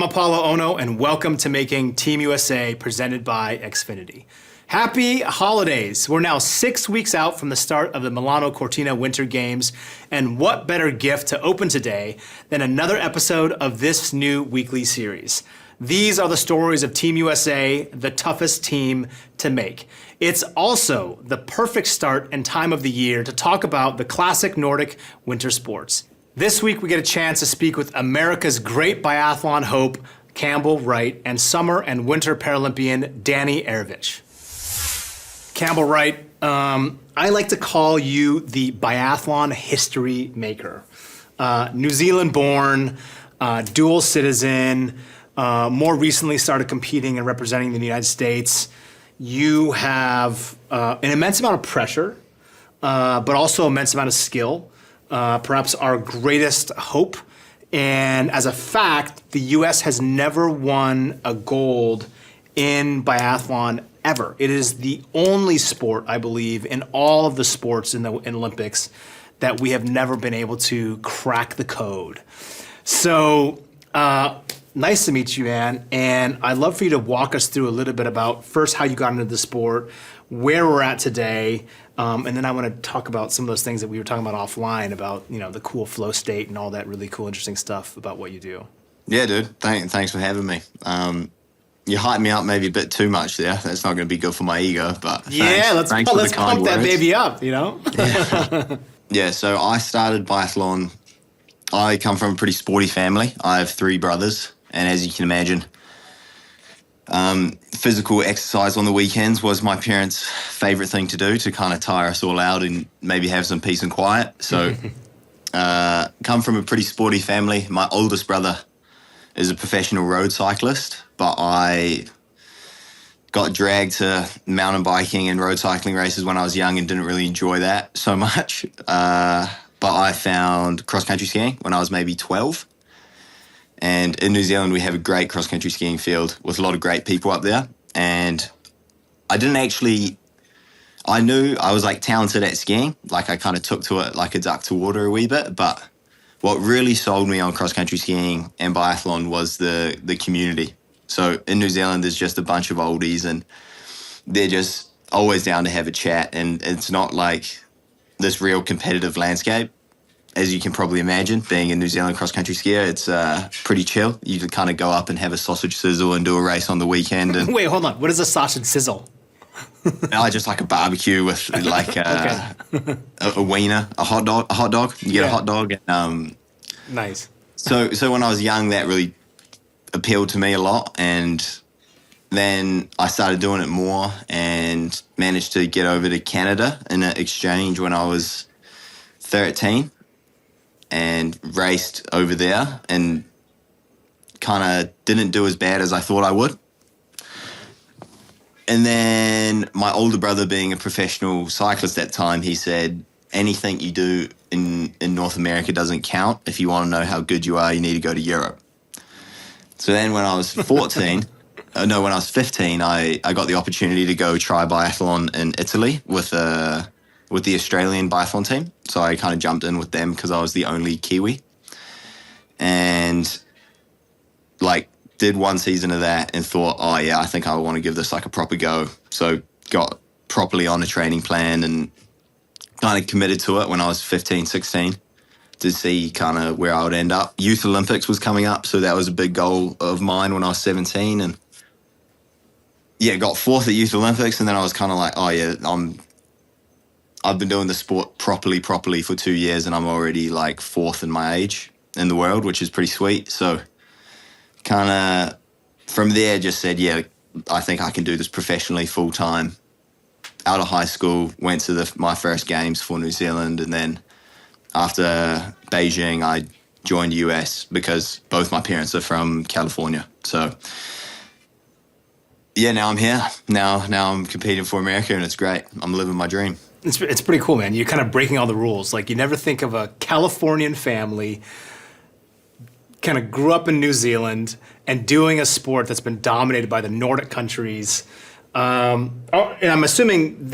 Apolo Ohno, and welcome to Making Team USA, presented by Xfinity. Happy holidays! We're now 6 weeks out from the start of the Milano Cortina Winter Games, and what better gift to open today than another episode of this new weekly series. These are the stories of Team USA, the toughest team to make. It's also the perfect start and time of the year to talk about the classic Nordic winter sports. This week we get a chance to speak with America's great biathlon hope, Campbell, Wright, and summer and winter Paralympian Dani Aravich. Campbell, Wright, I like to call you the biathlon history maker. New Zealand born, dual citizen, more recently started competing and representing the United States. You have an immense amount of pressure, but also an immense amount of skill. Perhaps our greatest hope. And as a fact, the U.S. has never won a gold in biathlon ever. It is the only sport, I believe, in all of the sports in the Olympics that we have never been able to crack the code. So nice to meet you, man. And I'd love for you to walk us through a little bit about first how you got into the sport, where we're at today, and then I want to talk about some of those things that we were talking about offline about, you know, the cool flow state and all that really cool, interesting stuff about what you do. Yeah, dude. Thanks for having me. You hyped me up maybe a bit too much there. That's not going to be good for my ego, but yeah, let's pump that baby up, you know? Yeah, so I started biathlon. I come from a pretty sporty family. I have 3 brothers, and as you can imagine, physical exercise on the weekends was my parents' favorite thing to do to kind of tire us all out and maybe have some peace and quiet. So come from a pretty sporty family. My oldest brother is a professional road cyclist, but I got dragged to mountain biking and road cycling races when I was young and didn't really enjoy that so much. But I found cross-country skiing when I was maybe 12. And in New Zealand, we have a great cross-country skiing field with a lot of great people up there. And I knew I was like talented at skiing. Like I kind of took to it like a duck to water a wee bit. But what really sold me on cross-country skiing and biathlon was the community. So in New Zealand, there's just a bunch of oldies and they're just always down to have a chat. And it's not like this real competitive landscape. As you can probably imagine, being a New Zealand cross-country skier, it's pretty chill. You can kind of go up and have a sausage sizzle and do a race on the weekend. And wait, hold on. What is a sausage sizzle? Just like a barbecue with like a wiener, a hot dog. You get a hot dog. And, nice. So when I was young, that really appealed to me a lot. And then I started doing it more and managed to get over to Canada in an exchange when I was 13. And raced over there and kind of didn't do as bad as I thought I would. And then my older brother, being a professional cyclist at the time, he said, anything you do in North America doesn't count. If you want to know how good you are, you need to go to Europe. So then when I was 15, I got the opportunity to go try biathlon in Italy with the Australian biathlon team. So I kind of jumped in with them because I was the only Kiwi. And like did one season of that and thought, oh yeah, I think I want to give this like a proper go. So got properly on a training plan and kind of committed to it when I was 15, 16 to see kind of where I would end up. Youth Olympics was coming up, so that was a big goal of mine when I was 17. And yeah, got 4th at Youth Olympics, and then I was kind of like, oh yeah, I've been doing the sport properly for 2 years and I'm already like 4th in my age in the world, which is pretty sweet. So kind of from there just said, yeah, I think I can do this professionally full time. Out of high school, went to my first games for New Zealand. And then after Beijing, I joined US because both my parents are from California. So yeah, now I'm here. Now I'm competing for America and it's great. I'm living my dream. It's pretty cool, man. You're kind of breaking all the rules. Like, you never think of a Californian family, kind of grew up in New Zealand, and doing a sport that's been dominated by the Nordic countries. And I'm assuming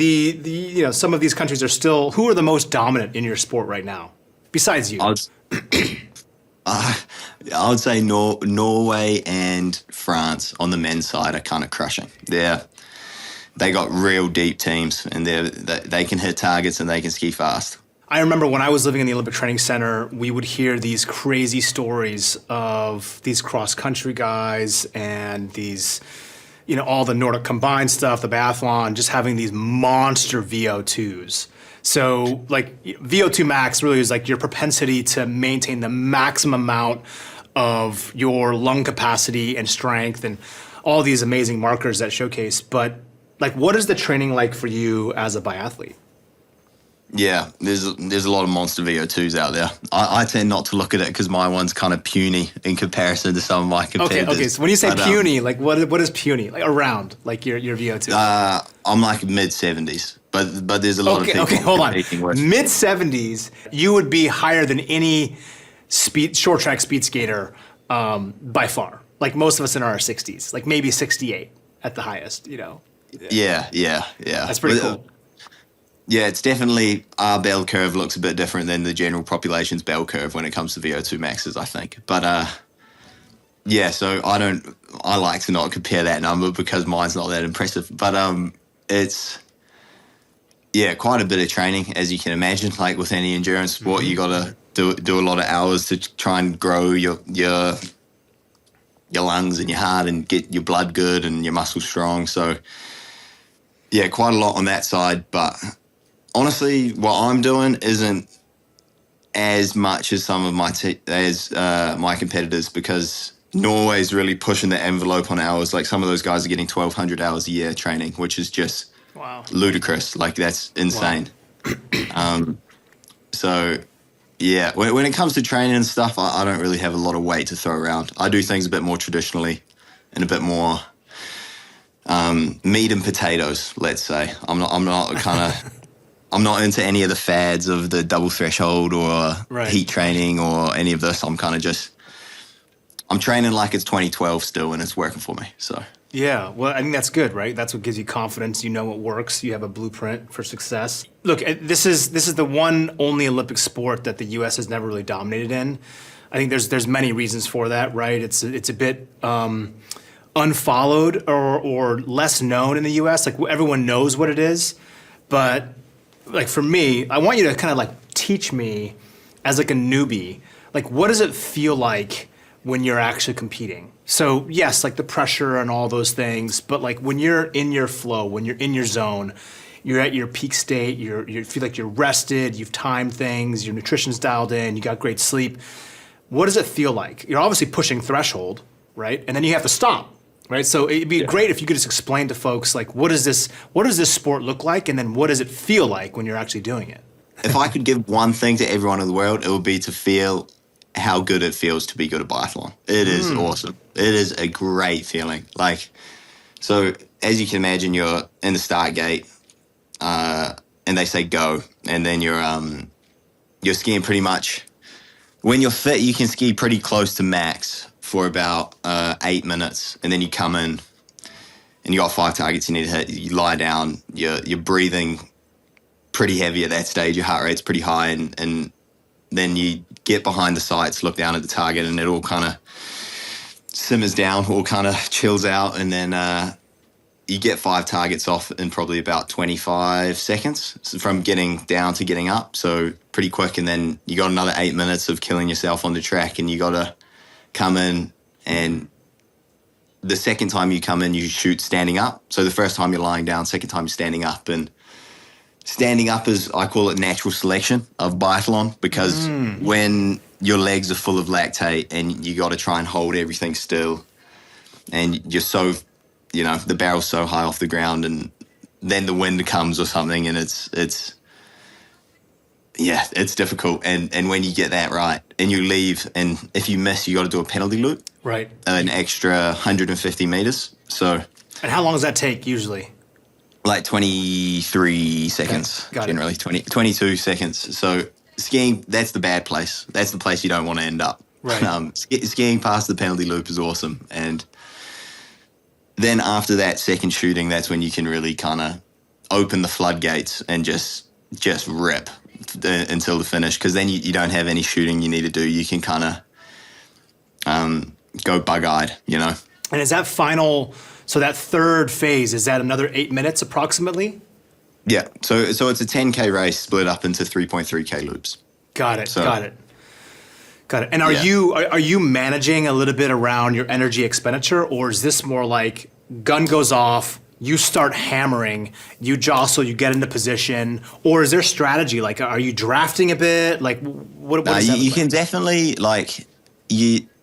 some of these countries are still, who are the most dominant in your sport right now, besides you? I would say Norway and France on the men's side are kind of crushing. They got real deep teams, and they can hit targets and they can ski fast. I remember when I was living in the Olympic Training Center, we would hear these crazy stories of these cross-country guys and these, all the Nordic combined stuff, the biathlon, just having these monster VO2s. So, like, VO2 max really is like your propensity to maintain the maximum amount of your lung capacity and strength and all these amazing markers that showcase. But, like, what is the training like for you as a biathlete? Yeah, there's a lot of monster VO2s out there. I tend not to look at it because my one's kind of puny in comparison to some of my competitors. Okay. So when you say puny, like what is puny? Like around, like your VO2? I'm like mid-70s, but there's a lot of people. Okay, hold on. Mid-70s, you would be higher than any short track speed skater by far. Like most of us in our 60s, like maybe 68 at the highest. Yeah. That's pretty cool. Yeah, it's definitely our bell curve looks a bit different than the general population's bell curve when it comes to VO2 maxes, I think. But so I like to not compare that number because mine's not that impressive. But it's quite a bit of training, as you can imagine. Like with any endurance sport, you got to do a lot of hours to try and grow your lungs and your heart and get your blood good and your muscles strong. So yeah, quite a lot on that side, but honestly, what I'm doing isn't as much as some of my my competitors because Norway's really pushing the envelope on hours. Like some of those guys are getting 1,200 hours a year training, which is just ludicrous. Like that's insane. Wow. So yeah, when it comes to training and stuff, I don't really have a lot of weight to throw around. I do things a bit more traditionally and a bit more meat and potatoes. Let's say I'm not into any of the fads of the double threshold or heat training or any of this. I'm kind of I'm training like it's 2012 still, and it's working for me. So yeah, well, I think that's good, right? That's what gives you confidence. You know what works. You have a blueprint for success. Look, this is the one only Olympic sport that the U.S. has never really dominated in. I think there's many reasons for that, right? It's a bit unfollowed or less known in the U.S. Like everyone knows what it is, but like for me, I want you to kind of like teach me as like a newbie, like what does it feel like when you're actually competing? So yes, like the pressure and all those things, but like when you're in your flow, when you're in your zone, you're at your peak state, you feel like you're rested, you've timed things, your nutrition's dialed in, you got great sleep. What does it feel like? You're obviously pushing threshold, right? And then you have to stop. Right, so it'd be great if you could just explain to folks like what does this sport look like, and then what does it feel like when you're actually doing it? If I could give one thing to everyone in the world, it would be to feel how good it feels to be good at biathlon. It is awesome. It is a great feeling. Like, so as you can imagine, you're in the start gate, and they say go, and then you're skiing pretty much. When you're fit, you can ski pretty close to max for about 8 minutes, and then you come in and you got 5 targets you need to hit. You lie down, you're breathing pretty heavy at that stage, your heart rate's pretty high, and then you get behind the sights, look down at the target, and it all kind of simmers down, all kind of chills out, and then you get 5 targets off in probably about 25 seconds from getting down to getting up, so pretty quick, and then you got another 8 minutes of killing yourself on the track, and you got to come in, and the second time you come in, you shoot standing up. So the first time you're lying down, second time you're standing up. And standing up is, I call it natural selection of biathlon, because when your legs are full of lactate and you got to try and hold everything still, and you're so, the barrel's so high off the ground, and then the wind comes or something, and it's difficult. And when you get that right and you leave, and if you miss, you got to do a penalty loop. Right. An extra 150 meters. So. And how long does that take usually? Like 23 seconds, Got generally. 22 seconds. So skiing, that's the bad place. That's the place you don't want to end up. Right. Skiing past the penalty loop is awesome. And then after that second shooting, that's when you can really kind of open the floodgates and just rip until the finish, because then you don't have any shooting you need to do. You can kind of go bug-eyed, you know. And is that final, so that third phase, is that another 8 minutes approximately? Yeah, so it's a 10K race split up into 3.3K loops. Got it. So- Got it. Got it. And are Yeah. you managing a little bit around your energy expenditure, or is this more like gun goes off, you start hammering, you jostle, you get into position, or is there strategy? Like, are you drafting a bit? Like, what does that You look can like? definitely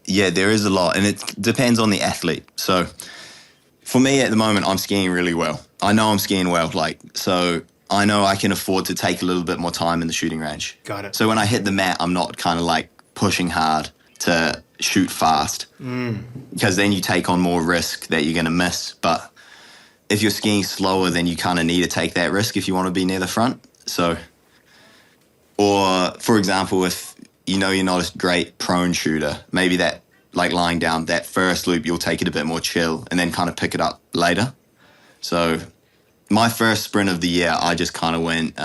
yeah, there is a lot, and it depends on the athlete. So for me at the moment, I'm skiing really well. I know I'm skiing well, so I know I can afford to take a little bit more time in the shooting range. Got it. So when I hit the mat, I'm not kind of like pushing hard to shoot fast, because then you take on more risk that you're going to miss. But if you're skiing slower, then you kind of need to take that risk if you want to be near the front. So, or for example, if you know you're not a great prone shooter, maybe that, like lying down, that first loop, you'll take it a bit more chill and then kind of pick it up later. So my first sprint of the year, I just kind of went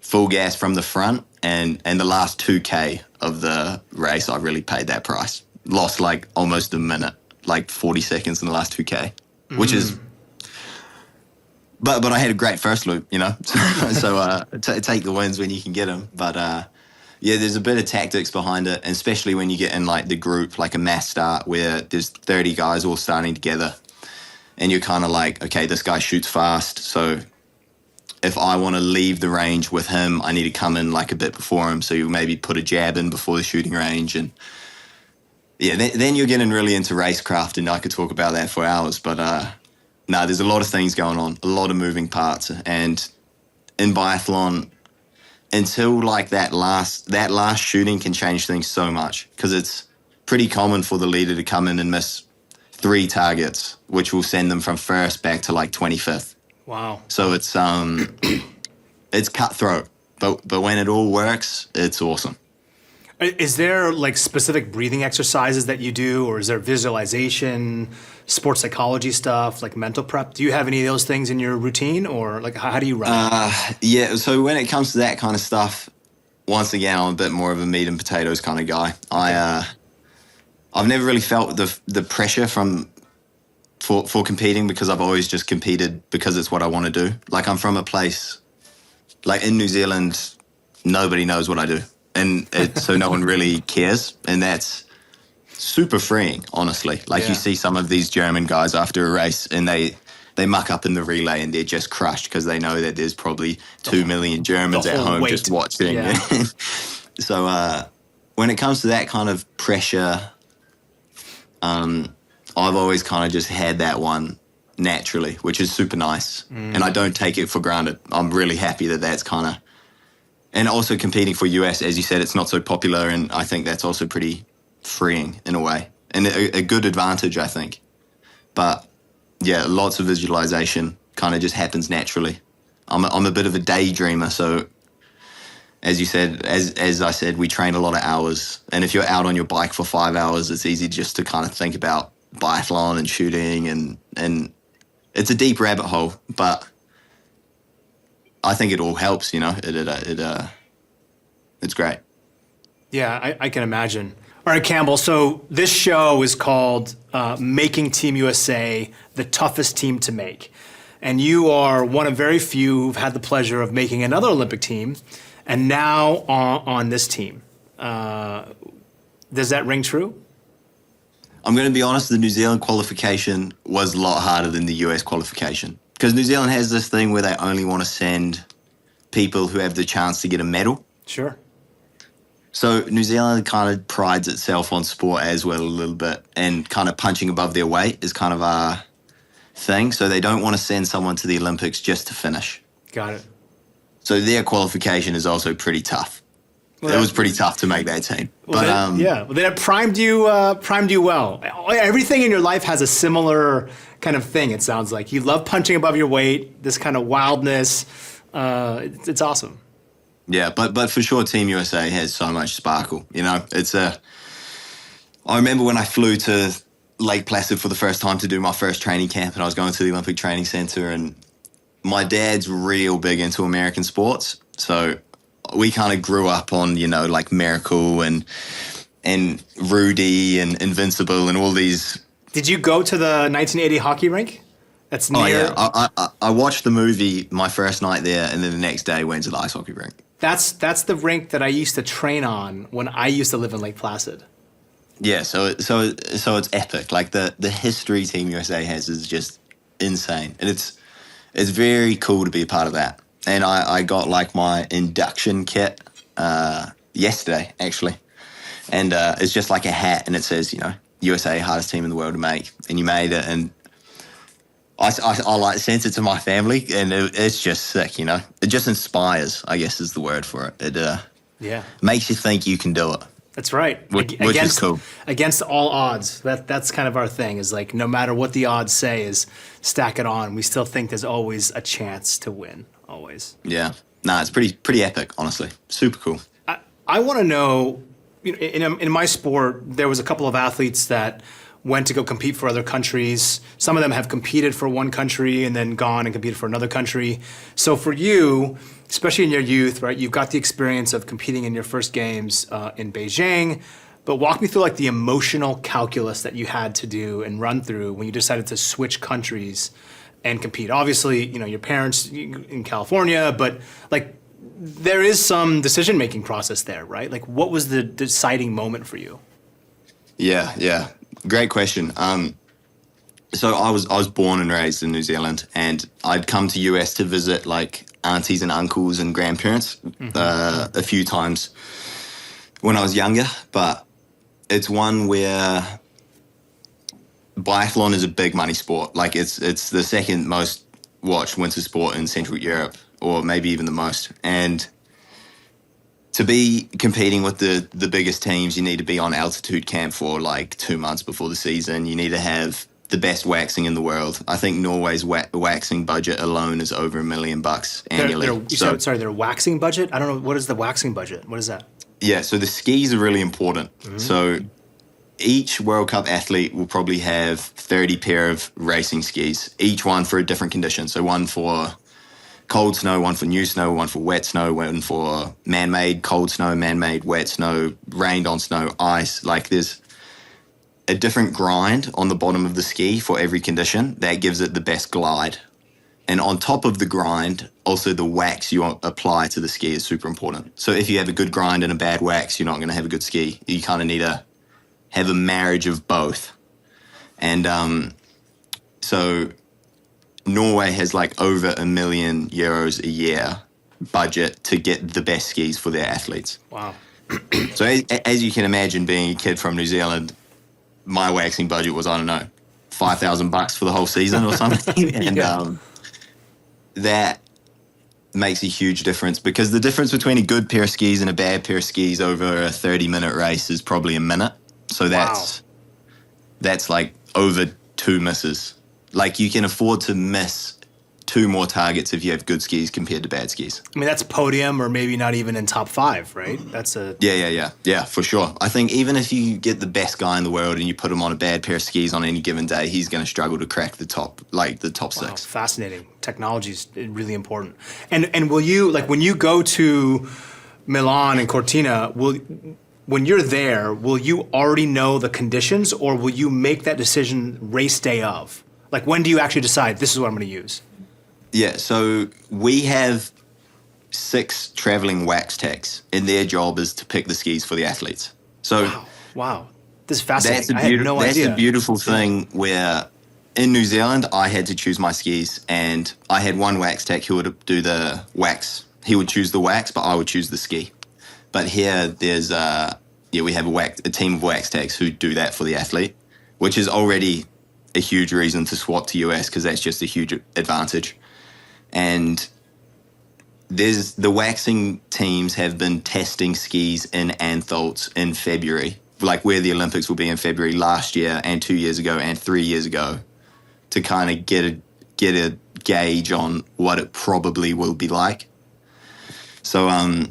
full gas from the front, and the last 2K of the race, I really paid that price. Lost like almost a minute, like 40 seconds in the last 2K, which is... But I had a great first loop, you know. So take the wins when you can get them. But yeah, there's a bit of tactics behind it, and especially when you get in like the group, like a mass start where there's 30 guys all starting together, and you're kind of like, okay, this guy shoots fast, so if I want to leave the range with him, I need to come in like a bit before him. So you maybe put a jab in before the shooting range, and yeah, then you're getting really into racecraft, and I could talk about that for hours. But no, there's a lot of things going on, a lot of moving parts, and in biathlon, until like that last shooting can change things so much, because it's pretty common for the leader to come in and miss 3 targets, which will send them from first back to like 25th. Wow. So it's cutthroat, but when it all works, it's awesome. Is there like specific breathing exercises that you do, or is there visualization, sports psychology stuff, like mental prep? Do you have any of those things in your routine, or like how do you run? Yeah, so when it comes to that kind of stuff, once again, I'm a bit more of a meat and potatoes kind of guy. I've never really felt the pressure for competing, because I've always just competed because it's what I want to do. Like, I'm from a place, like in New Zealand, nobody knows what I do. And so no one really cares. And that's super freeing, honestly. Like, you see some of these German guys after a race, and they muck up in the relay and they're just crushed because they know that there's probably 2 million Germans at home just watching. Yeah. So when it comes to that kind of pressure, I've always kind of just had that one naturally, which is super nice. And I don't take it for granted. I'm really happy that that's kind of... And also competing for US, as you said, it's not so popular, and I think that's also pretty freeing in a way. And a good advantage, I think. But yeah, lots of visualization kind of just happens naturally. I'm a bit of a daydreamer, so as you said, as I said, we train a lot of hours. And if you're out on your bike for 5 hours, it's easy just to kind of think about biathlon and shooting, and it's a deep rabbit hole, but I think it all helps, you know. It's great. Yeah, I can imagine. All right, Campbell, so this show is called Making Team USA the Toughest Team to Make. And you are one of very few who've had the pleasure of making another Olympic team, and now on this team. Does that ring true? I'm going to be honest, the New Zealand qualification was a lot harder than the US qualification, because New Zealand has this thing where they only want to send people who have the chance to get a medal. Sure. So New Zealand kind of prides itself on sport as well a little bit, and kind of punching above their weight is kind of our thing. So they don't want to send someone to the Olympics just to finish. Got it. So their qualification is also pretty tough. Well, it was pretty tough to make that team. Well, then it primed you well. Everything in your life has a similar kind of thing, it sounds like. You love punching above your weight, this kind of wildness. It's awesome. Yeah, but for sure, Team USA has so much sparkle. You know, I remember when I flew to Lake Placid for the first time to do my first training camp, and I was going to the Olympic Training Center, and my dad's real big into American sports. So we kind of grew up on, you know, like Miracle and and Rudy and Invincible and all these. Did you go to the 1980 hockey rink? That's near. Oh yeah, I watched the movie my first night there, and then the next day went to the ice hockey rink. That's the rink that I used to train on when I used to live in Lake Placid. Yeah, so it's epic. Like the history Team USA has is just insane, and it's very cool to be a part of that. And I got like my induction kit yesterday actually, and it's just like a hat, and it says USA hardest team in the world to make, and you made it, and I like sent it to my family, and it's just sick, It just inspires, I guess is the word for it. It makes you think you can do it. That's right. Which is cool. Against all odds. That's kind of our thing, is like no matter what the odds say, is stack it on. We still think there's always a chance to win. Always. Yeah. Nah, it's pretty epic, honestly. Super cool. I want to know, in my sport, there was a couple of athletes that went to go compete for other countries. Some of them have competed for one country and then gone and competed for another country. So for you, especially in your youth, right, you've got the experience of competing in your first games in Beijing, but walk me through like the emotional calculus that you had to do and run through when you decided to switch countries and compete. Obviously, your parents in California, but like there is some decision-making process there, right? Like what was the deciding moment for you? Yeah. Great question. So I was born and raised in New Zealand, and I'd come to US to visit like aunties and uncles and grandparents a few times when I was younger. But it's one where biathlon is a big money sport. Like it's the second most watched winter sport in Central Europe, or maybe even the most. And to be competing with the biggest teams, you need to be on altitude camp for like 2 months before the season. You need to have the best waxing in the world. I think Norway's waxing budget alone is over $1 million annually. Their waxing budget? I don't know. What is the waxing budget? What is that? Yeah, so the skis are really important. Mm-hmm. So each World Cup athlete will probably have 30 pair of racing skis, each one for a different condition. So one for cold snow, one for new snow, one for wet snow, one for man-made cold snow, man-made wet snow, rained on snow, ice. Like there's a different grind on the bottom of the ski for every condition that gives it the best glide. And on top of the grind, also the wax you apply to the ski is super important. So if you have a good grind and a bad wax, you're not going to have a good ski. You kind of need to have a marriage of both. And so Norway has like over €1 million a year budget to get the best skis for their athletes. Wow. So as you can imagine, being a kid from New Zealand, my waxing budget was, I don't know, $5,000 for the whole season or something. And that makes a huge difference, because the difference between a good pair of skis and a bad pair of skis over a 30-minute race is probably a minute. So that's like over 2 misses. Like you can afford to miss 2 more targets if you have good skis compared to bad skis. I mean, that's podium or maybe not even in top 5, right? That's a... Yeah, for sure. I think even if you get the best guy in the world and you put him on a bad pair of skis on any given day, he's going to struggle to crack the top 6. Fascinating. Technology is really important. And will you, like when you go to Milan and Cortina, when you're there, will you already know the conditions, or will you make that decision race day of? Like, when do you actually decide this is what I'm going to use? Yeah, so we have 6 traveling wax techs, and their job is to pick the skis for the athletes. So Wow. This is fascinating. That's a beautiful thing where in New Zealand, I had to choose my skis, and I had one wax tech who would do the wax. He would choose the wax, but I would choose the ski. But here, there's we have a team of wax techs who do that for the athlete, which is already a huge reason to swap to US, because that's just a huge advantage. And the waxing teams have been testing skis in Antholz in February, like where the Olympics will be in February last year and 2 years ago and 3 years ago, to kind of get a gauge on what it probably will be like. So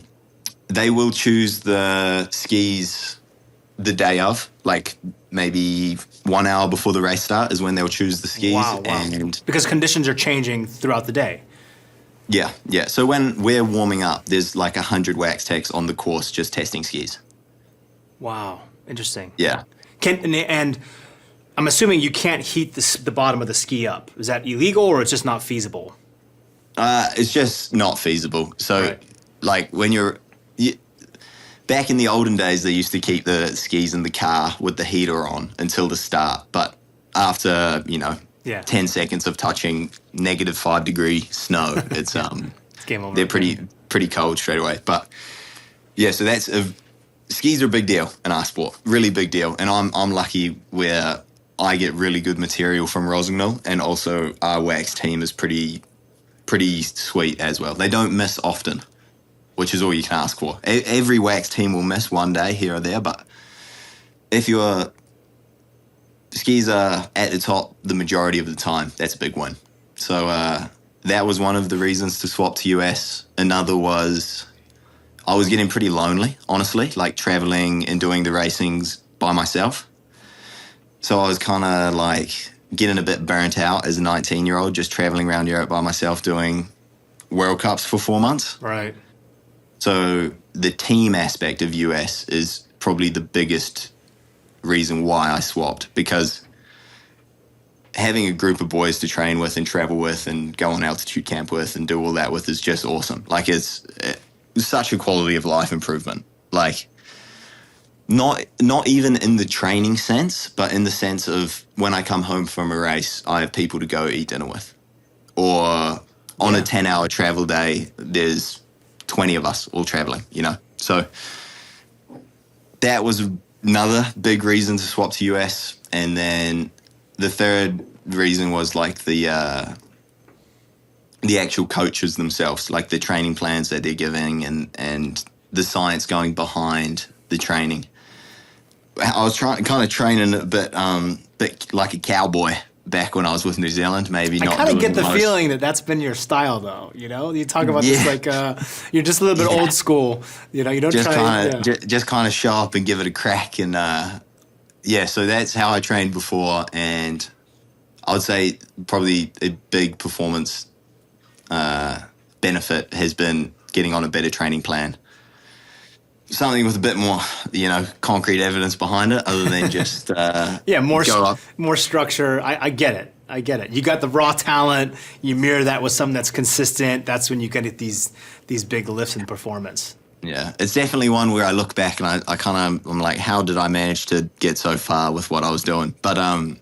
they will choose the skis the day of, like maybe 1 hour before the race start is when they'll choose the skis. Wow. And because conditions are changing throughout the day. Yeah. So when we're warming up, there's like 100 wax techs on the course just testing skis. Wow. Interesting. Yeah. And I'm assuming you can't heat the bottom of the ski up. Is that illegal or it's just not feasible? It's just not feasible. So, Right. like back in the olden days, they used to keep the skis in the car with the heater on until the start. But after, Yeah. 10 seconds of touching -5-degree snow, it's It's game over. they're pretty cold straight away. But yeah, so skis are a big deal in our sport, really big deal. And I'm lucky where I get really good material from Rossignol, and also our wax team is pretty sweet as well. They don't miss often, which is all you can ask for. Every wax team will miss one day here or there, but if your skis are at the top the majority of the time, that's a big win. So that was one of the reasons to swap to US. Another was I was getting pretty lonely, honestly, like traveling and doing the racings by myself. So I was kind of like getting a bit burnt out as a 19-year-old, just traveling around Europe by myself doing World Cups for 4 months. Right. So the team aspect of US is probably the biggest reason why I swapped, because having a group of boys to train with and travel with and go on altitude camp with and do all that with is just awesome. Like it's such a quality of life improvement. Like not even in the training sense, but in the sense of when I come home from a race, I have people to go eat dinner with. Or on a 10-hour travel day, there's 20 of us all traveling, So that was another big reason to swap to US. And then the third reason was like the actual coaches themselves, like the training plans that they're giving and the science going behind the training. I was kind of training a bit like a cowboy back when I was with New Zealand. Maybe not. I kind of get the most. feeling that that's been your style, though. You talk about this like you're just a little bit old school. You don't just try. Just kind of show up and give it a crack, and so that's how I trained before. And I would say probably a big performance benefit has been getting on a better training plan. Something with a bit more, concrete evidence behind it, other than just more structure. I get it. You got the raw talent. You mirror that with something that's consistent. That's when you get these big lifts in performance. Yeah, it's definitely one where I look back and I'm like, how did I manage to get so far with what I was doing? But I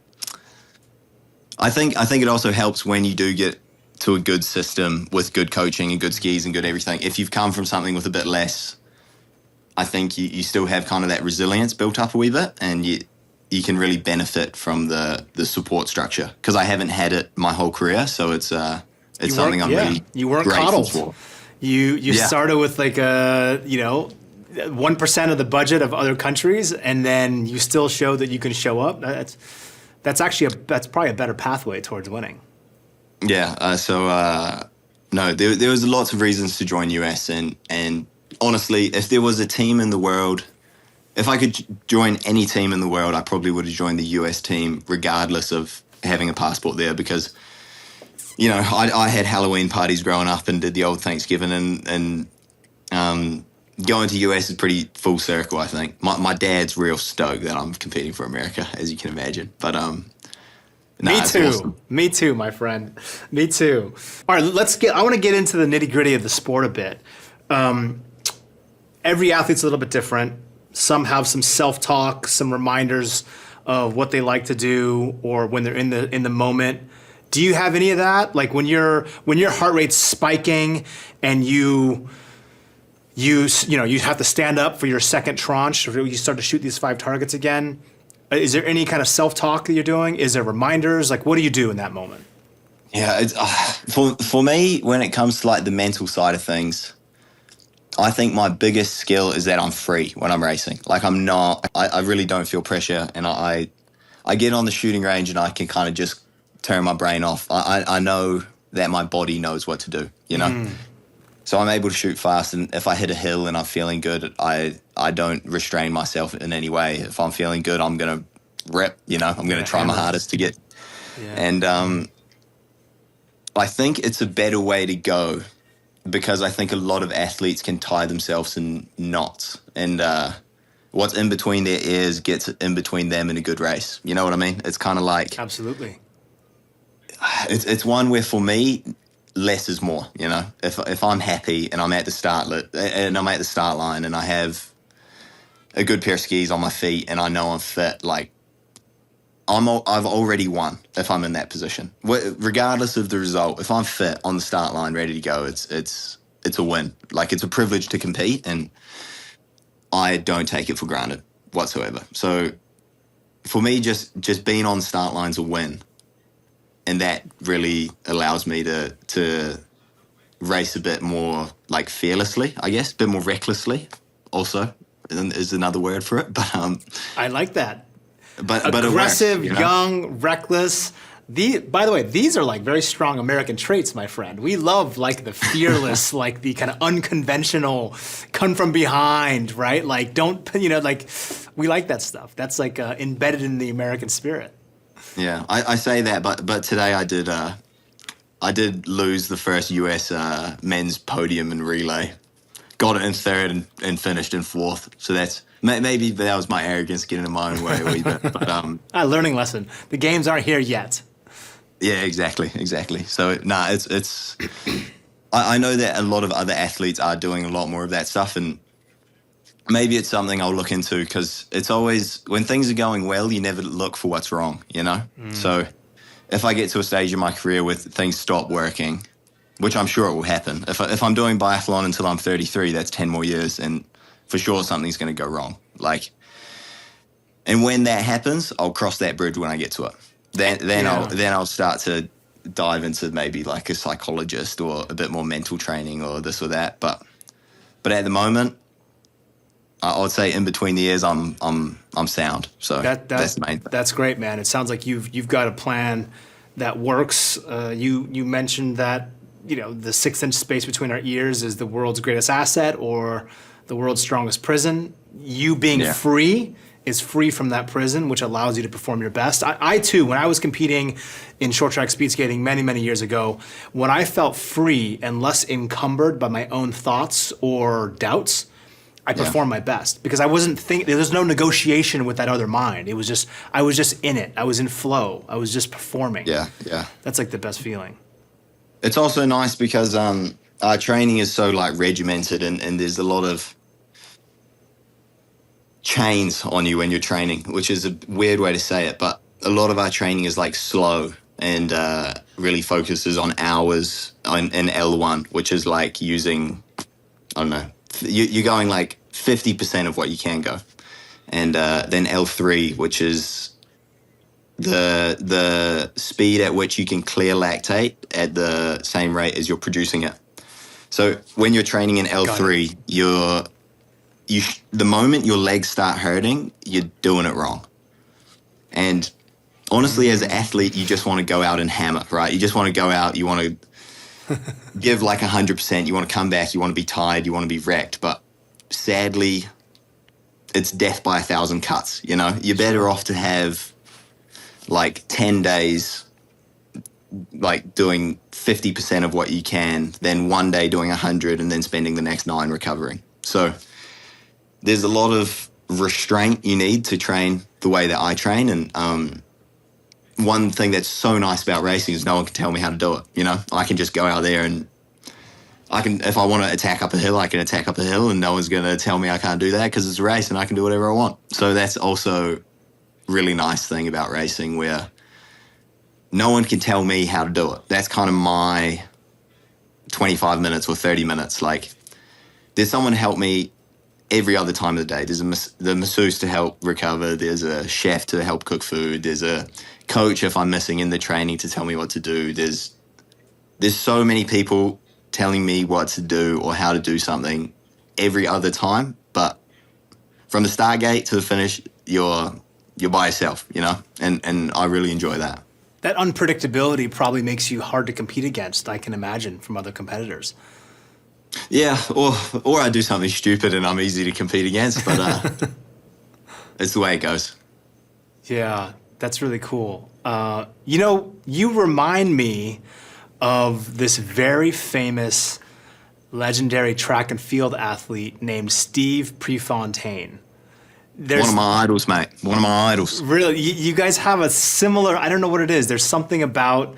think it also helps when you do get to a good system with good coaching and good skis and good everything. If you've come from something with a bit less, I think you still have kind of that resilience built up a wee bit, and you can really benefit from the support structure, because I haven't had it my whole career, so it's something I'm really you weren't grateful coddled. for. You started with like 1% of the budget of other countries, and then you still show that you can show up. That's probably a better pathway towards winning. Yeah. No, there was lots of reasons to join US, and honestly, if there was a team in the world, if I could join any team in the world, I probably would have joined the US team regardless of having a passport there, because, I had Halloween parties growing up and did the old Thanksgiving, and going to US is pretty full circle, I think. My dad's real stoked that I'm competing for America, as you can imagine. But Me too. Awesome. Me too, my friend. Me too. All right, I want to get into the nitty-gritty of the sport a bit. Every athlete's a little bit different. Some have some self-talk, some reminders of what they like to do, or when they're in the moment. Do you have any of that? Like when your heart rate's spiking and you have to stand up for your second tranche, or you start to shoot these 5 targets again. Is there any kind of self-talk that you're doing? Is there reminders? Like, what do you do in that moment? Yeah, it's, for me, when it comes to like the mental side of things, I think my biggest skill is that I'm free when I'm racing. Like I really don't feel pressure, and I get on the shooting range and I can kind of just turn my brain off. I know that my body knows what to do, So I'm able to shoot fast, and if I hit a hill and I'm feeling good, I don't restrain myself in any way. If I'm feeling good, I'm going to rip, I'm going to try my hardest to get. Yeah. And I think it's a better way to go, because I think a lot of athletes can tie themselves in knots. And what's in between their ears gets in between them in a good race. You know what I mean? It's kind of like, Absolutely. it's one where for me, less is more. You know, if I'm happy and I'm at the start line and I have a good pair of skis on my feet and I know I'm fit, like I've already won if I'm in that position. Regardless of the result, if I'm fit on the start line, ready to go, it's a win. Like, it's a privilege to compete, and I don't take it for granted whatsoever. So for me, just being on the start line's a win, and that really allows me to race a bit more, like, fearlessly, I guess, a bit more recklessly also is another word for it. But I like that. But Aggressive, it works, you know? young, reckless. By the way, these are like very strong American traits, my friend. We love like the fearless, like the kind of unconventional, come from behind, right? Like, like, we like that stuff. That's like embedded in the American spirit. Yeah, I say that, but today I did lose the first US men's podium in relay. Got it in third and finished in fourth. So maybe that was my arrogance getting in my own way a wee bit. But Learning lesson. The games aren't here yet. yeah, exactly. So it's I know that a lot of other athletes are doing a lot more of that stuff, and maybe it's something I'll look into, because it's always, when things are going well, you never look for what's wrong, you know? So if I get to a stage in my career where things stop working, which I'm sure it will happen. If I'm doing biathlon until I'm 33, that's 10 more years, and for sure something's going to go wrong. Like, and when that happens, I'll cross that bridge when I get to it. Then I'll start to dive into maybe like a psychologist or a bit more mental training or this or that. But at the moment, I would say in between the ears, I'm sound. So that's the main thing. That's great, man. It sounds like you've got a plan that works. You mentioned that, the 6-inch space between our ears is the world's greatest asset or the world's strongest prison. You being free is free from that prison, which allows you to perform your best. I too, when I was competing in short track speed skating many, many years ago, when I felt free and less encumbered by my own thoughts or doubts, I performed my best, because I wasn't thinking. There was no negotiation with that other mind. I was just in it. I was in flow. I was just performing. Yeah. That's like the best feeling. It's also nice because our training is so like regimented, and there's a lot of chains on you when you're training, which is a weird way to say it, but a lot of our training is like slow and really focuses on hours in L1, which is like using, I don't know, you're going like 50% of what you can go. And then L3, which is the speed at which you can clear lactate at the same rate as you're producing it. So when you're training in L3, the moment your legs start hurting, you're doing it wrong. And honestly, as an athlete, you just want to go out and hammer, right? You just want to go out, you want to give like 100%, you want to come back, you want to be tired, you want to be wrecked. But sadly, it's death by 1,000 cuts, you know? You're better off to have like 10 days like doing 50% of what you can than one day doing 100 and then spending the next 9 recovering. So there's a lot of restraint you need to train the way that I train. And one thing that's so nice about racing is no one can tell me how to do it. You know, I can just go out there and if I want to attack up a hill, I can attack up a hill, and no one's going to tell me I can't do that, because it's a race and I can do whatever I want. So that's also really nice thing about racing, where no one can tell me how to do it. That's kind of my 25 minutes or 30 minutes. Like, there's someone to help me every other time of the day. There's the masseuse to help recover. There's a chef to help cook food. There's a coach if I'm missing in the training to tell me what to do. There's so many people telling me what to do or how to do something every other time. But from the start gate to the finish, you're by yourself, you know? And I really enjoy that. That unpredictability probably makes you hard to compete against, I can imagine, from other competitors. Yeah, or I do something stupid and I'm easy to compete against, but it's the way it goes. Yeah, that's really cool. You remind me of this very famous, legendary track and field athlete named Steve Prefontaine. there's One of my idols, mate. One of my idols. really, you guys have a similar, I don't know what it is. There's something about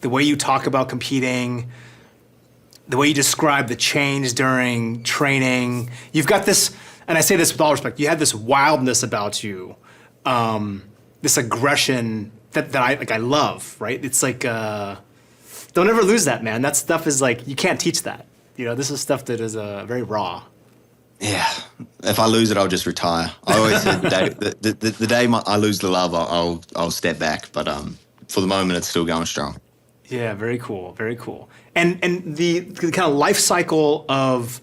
the way you talk about competing, the way you describe the change during training. You've got this, and I say this with all respect, you have this wildness about you, this aggression that I love, right? It's like, don't ever lose that, man. That stuff is like, you can't teach that. This is stuff that is very raw. Yeah. If I lose it, I'll just retire. I always said the day I lose the love, I'll step back. But for the moment, it's still going strong. Yeah, very cool, very cool. And the kind of life cycle of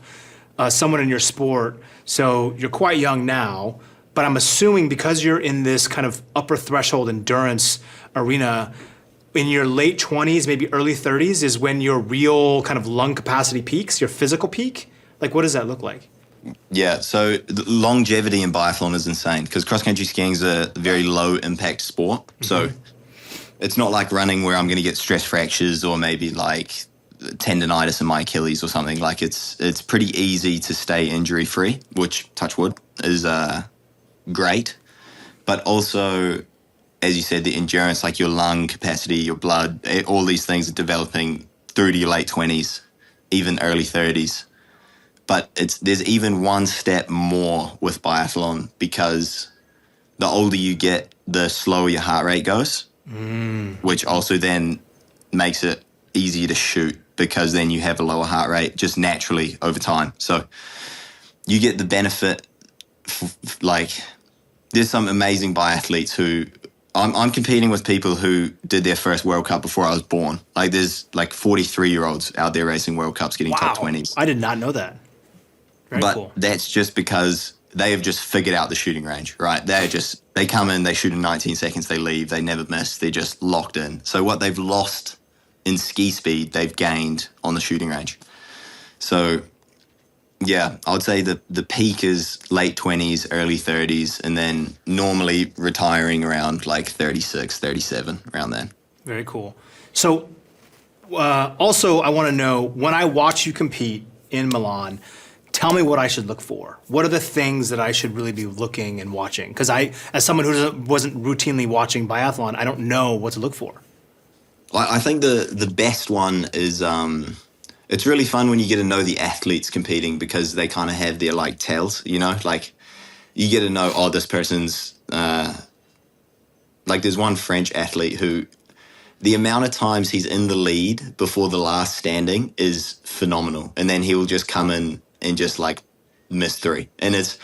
someone in your sport. So you're quite young now, but I'm assuming because you're in this kind of upper threshold endurance arena, in your late 20s, maybe early 30s is when your real kind of lung capacity peaks, your physical peak. Like, what does that look like? Yeah, so the longevity in biathlon is insane because cross-country skiing is a very low-impact sport. Mm-hmm. So it's not like running where I'm going to get stress fractures or maybe like tendonitis in my Achilles or something. Like it's pretty easy to stay injury-free, which, touch wood, is great. But also, as you said, the endurance, like your lung capacity, your blood, all these things are developing through to your late 20s, even early 30s. But there's even one step more with biathlon because the older you get, the slower your heart rate goes, which also then makes it easier to shoot because then you have a lower heart rate just naturally over time. So you get the benefit, there's some amazing biathletes who, I'm competing with people who did their first World Cup before I was born. Like there's like 43-year-olds out there racing World Cups getting top 20s. I did not know that. Very cool. That's just because they have just figured out the shooting range, right? They come in, they shoot in 19 seconds, they leave, they never miss, they're just locked in. So what they've lost in ski speed, they've gained on the shooting range. So yeah, I would say the peak is late 20s, early 30s, and then normally retiring around like 36, 37, around then. Very cool. So also I want to know, when I watch you compete in Milan, tell me what I should look for. What are the things that I should really be looking and watching? Because as someone who wasn't routinely watching biathlon, I don't know what to look for. Well, I think the best one is it's really fun when you get to know the athletes competing because they kind of have their like tells, like you get to know, oh, this person's like there's one French athlete who the amount of times he's in the lead before the last standing is phenomenal. And then he will just come in and just like miss three. And it's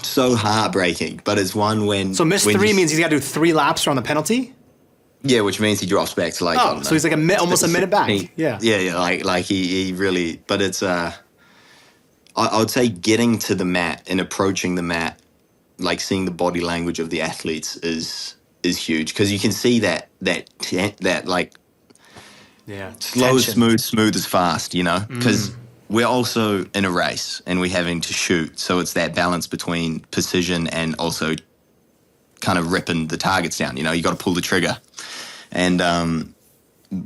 so heartbreaking, but it's one when... So miss three means he's got to do 3 laps around the penalty? Yeah, which means he drops back to like... Oh, so he's like almost a minute back. Yeah, like he really... But it's... I would say getting to the mat and approaching the mat, like seeing the body language of the athletes is huge because you can see that like... Yeah. Slow, tension. smooth as fast, because... We're also in a race and we're having to shoot. So it's that balance between precision and also kind of ripping the targets down. You got to pull the trigger. And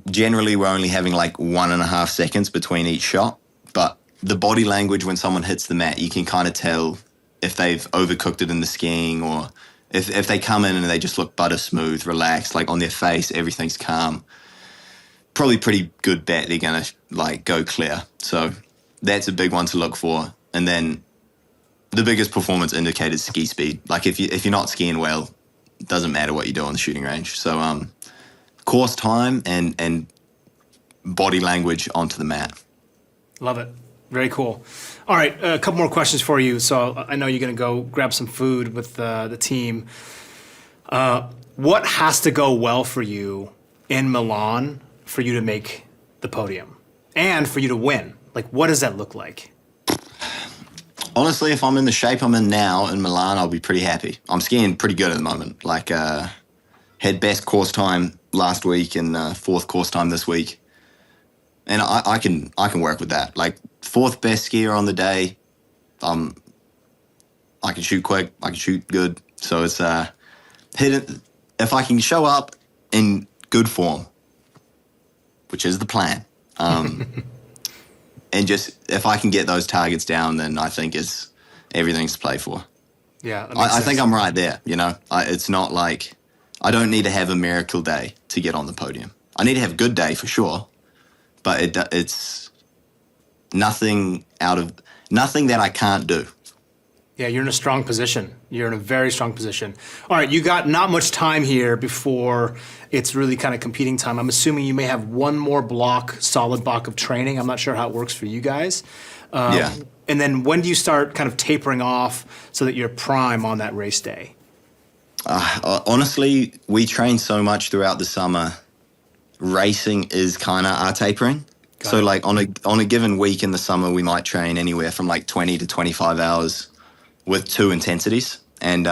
generally we're only having like 1.5 seconds between each shot. But the body language when someone hits the mat, you can kind of tell if they've overcooked it in the skiing or if they come in and they just look butter smooth, relaxed, like on their face, everything's calm. Probably pretty good bet they're going to like go clear. So that's a big one to look for. And then the biggest performance indicator is ski speed. Like if you're not skiing well, it doesn't matter what you do on the shooting range. So course time and body language onto the mat. Love it. Very cool. All right, a couple more questions for you. So I know you're going to go grab some food with the team. What has to go well for you in Milan for you to make the podium and for you to win? Like, what does that look like? Honestly, if I'm in the shape I'm in now in Milan, I'll be pretty happy. I'm skiing pretty good at the moment. Like, had best course time last week and 4th course time this week. And I can work with that. Like, 4th best skier on the day. I can shoot quick. I can shoot good. So it's if I can show up in good form, which is the plan. And just if I can get those targets down, then I think everything's to play for. Yeah, that makes I think sense. I'm right there. It's not like I don't need to have a miracle day to get on the podium. I need to have a good day for sure, but it's nothing that I can't do. Yeah, you're in a strong position. You're in a very strong position. All right, you got not much time here before it's really kind of competing time. I'm assuming you may have one more solid block of training. I'm not sure how it works for you guys. Yeah. And then when do you start kind of tapering off so that you're prime on that race day? Honestly, we train so much throughout the summer. Racing is kind of our tapering. Got So it. like on a given week in the summer, we might train anywhere from like 20 to 25 hours with 2 intensities. And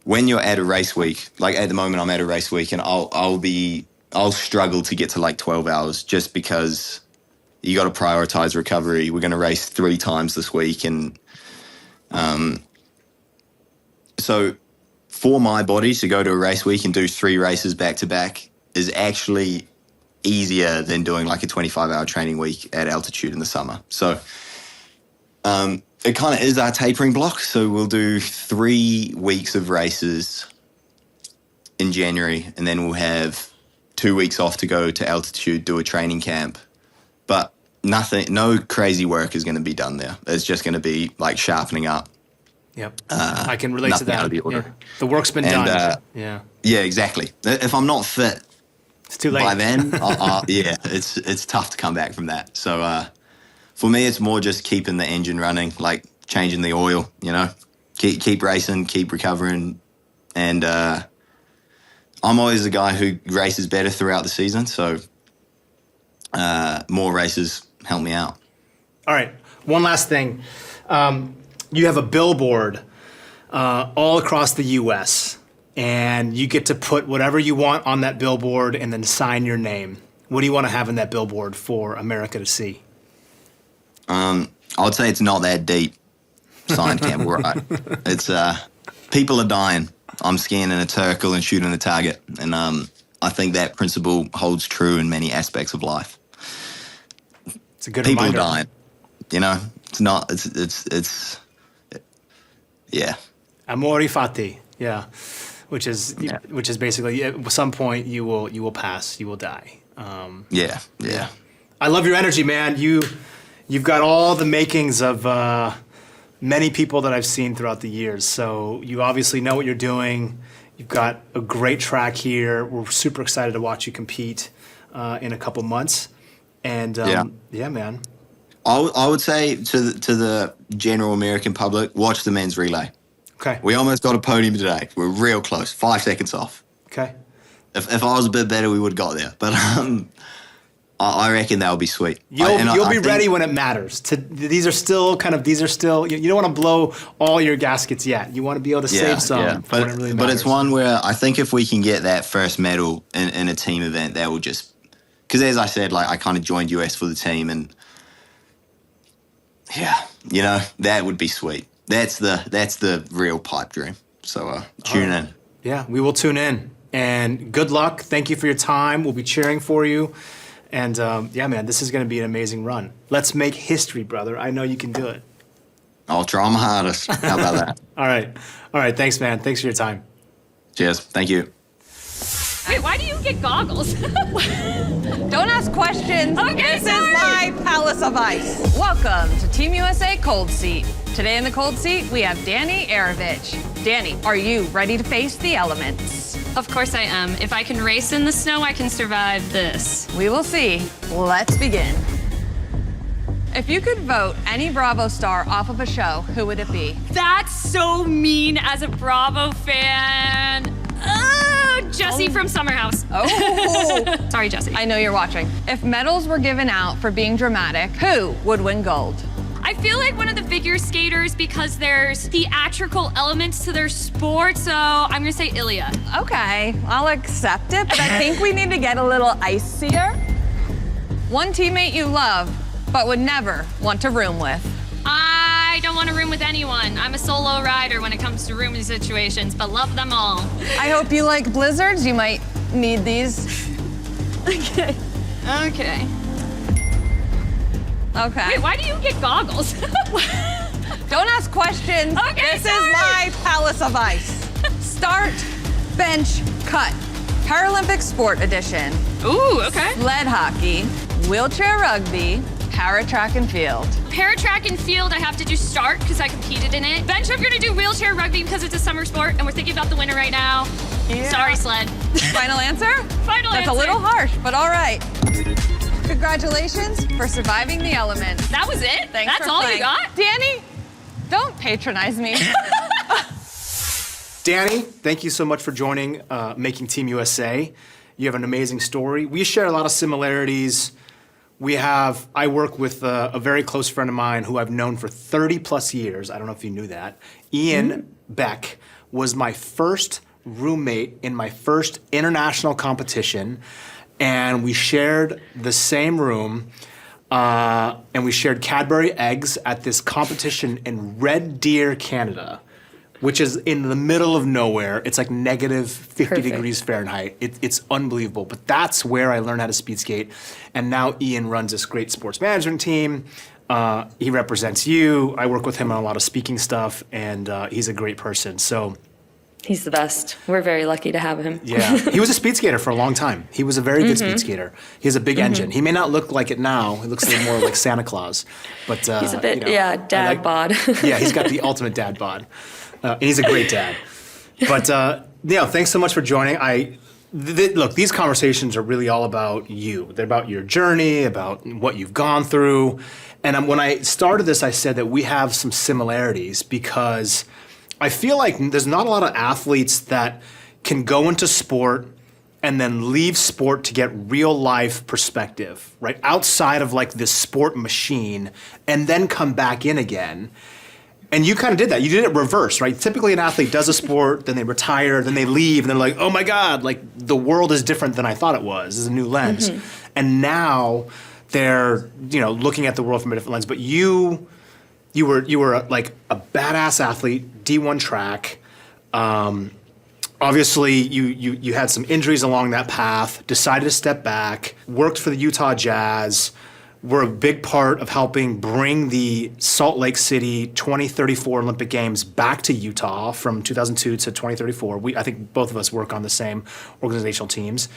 when you're at a race week, like at the moment I'm at a race week, and I'll struggle to get to like 12 hours just because you got to prioritize recovery. We're going to race 3 times this week. And so for my body to go to a race week and do 3 races back to back is actually easier than doing like a 25-hour training week at altitude in the summer. So it kind of is our tapering block. So we'll do 3 weeks of races in January, and then we'll have 2 weeks off to go to altitude, do a training camp. But no crazy work is going to be done there. It's just going to be like sharpening up. Yep. I can relate to nothing that. out of the ordinary. Yeah. The work's been And, done. Yeah. Yeah, exactly. If I'm not fit It's too late. by then, yeah, it's tough to come back from that. So for me, it's more just keeping the engine running, like changing the oil, keep racing, keep recovering. And I'm always the guy who races better throughout the season. So more races help me out. All right. One last thing. You have a billboard all across the U.S., and you get to put whatever you want on that billboard and then sign your name. What do you want to have in that billboard for America to see? I would say it's not that deep. Signed Campbell, Wright. It's people are dying. I'm scanning a turtle and shooting a target, and I think that principle holds true in many aspects of life. It's a good People reminder. are dying. It's not. It's. Yeah. Amori fati. Yeah. Which is basically at some point you will pass, you will die. Yeah. I love your energy, man. You've got all the makings of many people that I've seen throughout the years. So you obviously know what you're doing. You've got a great track here. We're super excited to watch you compete in a couple months. And yeah, man. I would say to the general American public, watch the men's relay. Okay. We almost got a podium today. We're real close. 5 seconds off. Okay. If I was a bit better, we would have got there. But I reckon that'll be sweet. You'll be think- ready when it matters. These are still you don't want to blow all your gaskets yet. You want to be able to save some for when it really matters. But it's one where I think if we can get that first medal in a team event, that will just... Because as I said, like I kind of joined US for the team, and yeah, that would be sweet. That's the real pipe dream. So tune in. Yeah, we will tune in. And good luck. Thank you for your time. We'll be cheering for you. And yeah, man, this is going to be an amazing run. Let's make history, brother. I know you can do it. I'll try my hardest. How about that? All right. Thanks, man. Thanks for your time. Cheers. Thank you. Wait, why do you get goggles? Don't ask questions. Okay, This sorry. is my palace of ice. Welcome to Team USA Cold Seat. Today in the cold seat, we have Dani, Aravich. Dani, are you ready to face the elements? Of course I am. If I can race in the snow, I can survive this. We will see. Let's begin. If you could vote any Bravo star off of a show, who would it be? That's so mean as a Bravo fan. Oh, Jessie from Summer House. Oh. Sorry, Jessie. I know you're watching. If medals were given out for being dramatic, who would win gold? I feel like one of the figure skaters because there's theatrical elements to their sport, so I'm gonna say Ilya. Okay, I'll accept it, but I think we need to get a little icier. One teammate you love, but would never want to room with. I don't want to room with anyone. I'm a solo rider when it comes to rooming situations, but love them all. I hope you like blizzards. You might need these. Okay. Okay. Wait, why do you get goggles? Who Don't ask questions. Okay, This sorry. is my palace of ice. Start, bench, cut. Paralympic Sport Edition. Ooh, okay. Sled hockey, wheelchair rugby, para track and field. Para track and field, I have to do start because I competed in it. Bench, I'm gonna do wheelchair rugby because it's a summer sport and we're thinking about the winter right now. Yeah. Sorry, sled. Final answer? Final That's answer. a little harsh, but all right. Congratulations for surviving the elements. That was it? Thanks That's for all playing. you got? Dani, don't patronize me. Dani, thank you so much for joining Making Team USA. You have an amazing story. We share a lot of similarities. I work with a very close friend of mine who I've known for 30 plus years. I don't know if you knew that. Ian Beck was my first roommate in my first international competition, and we shared the same room, and we shared Cadbury eggs at this competition in Red Deer, Canada, which is in the middle of nowhere. It's like negative 50 Perfect. degrees Fahrenheit. It's unbelievable. But that's where I learned how to speed skate. And now Ian runs this great sports management team. He represents you. I work with him on a lot of speaking stuff, and he's a great person. So He's the best. We're very lucky to have him. yeah, he was a speed skater for a long time. He was a very good speed skater. He has a big engine. He may not look like it now. He looks a little more like Santa Claus. But He's a bit, I dad bod. Yeah, he's got the ultimate dad bod. And he's a great dad. But thanks so much for joining. Look, these conversations are really all about you. They're about your journey, about what you've gone through. And when I started this, I said that we have some similarities because I feel like there's not a lot of athletes that can go into sport and then leave sport to get real life perspective, right? Outside of like this sport machine and then come back in again. And you kind of did that. You did it reverse, right? Typically an athlete does a sport, then they retire, then they leave, and they're like, oh my God, like the world is different than I thought it was. This is a new lens. And now they're, looking at the world from a different lens. But you were like a badass athlete, D1 track. Obviously, you had some injuries along that path, decided to step back, worked for the Utah Jazz, were a big part of helping bring the Salt Lake City 2034 Olympic Games back to Utah from 2002 to 2034. I think both of us work on the same organizational teams.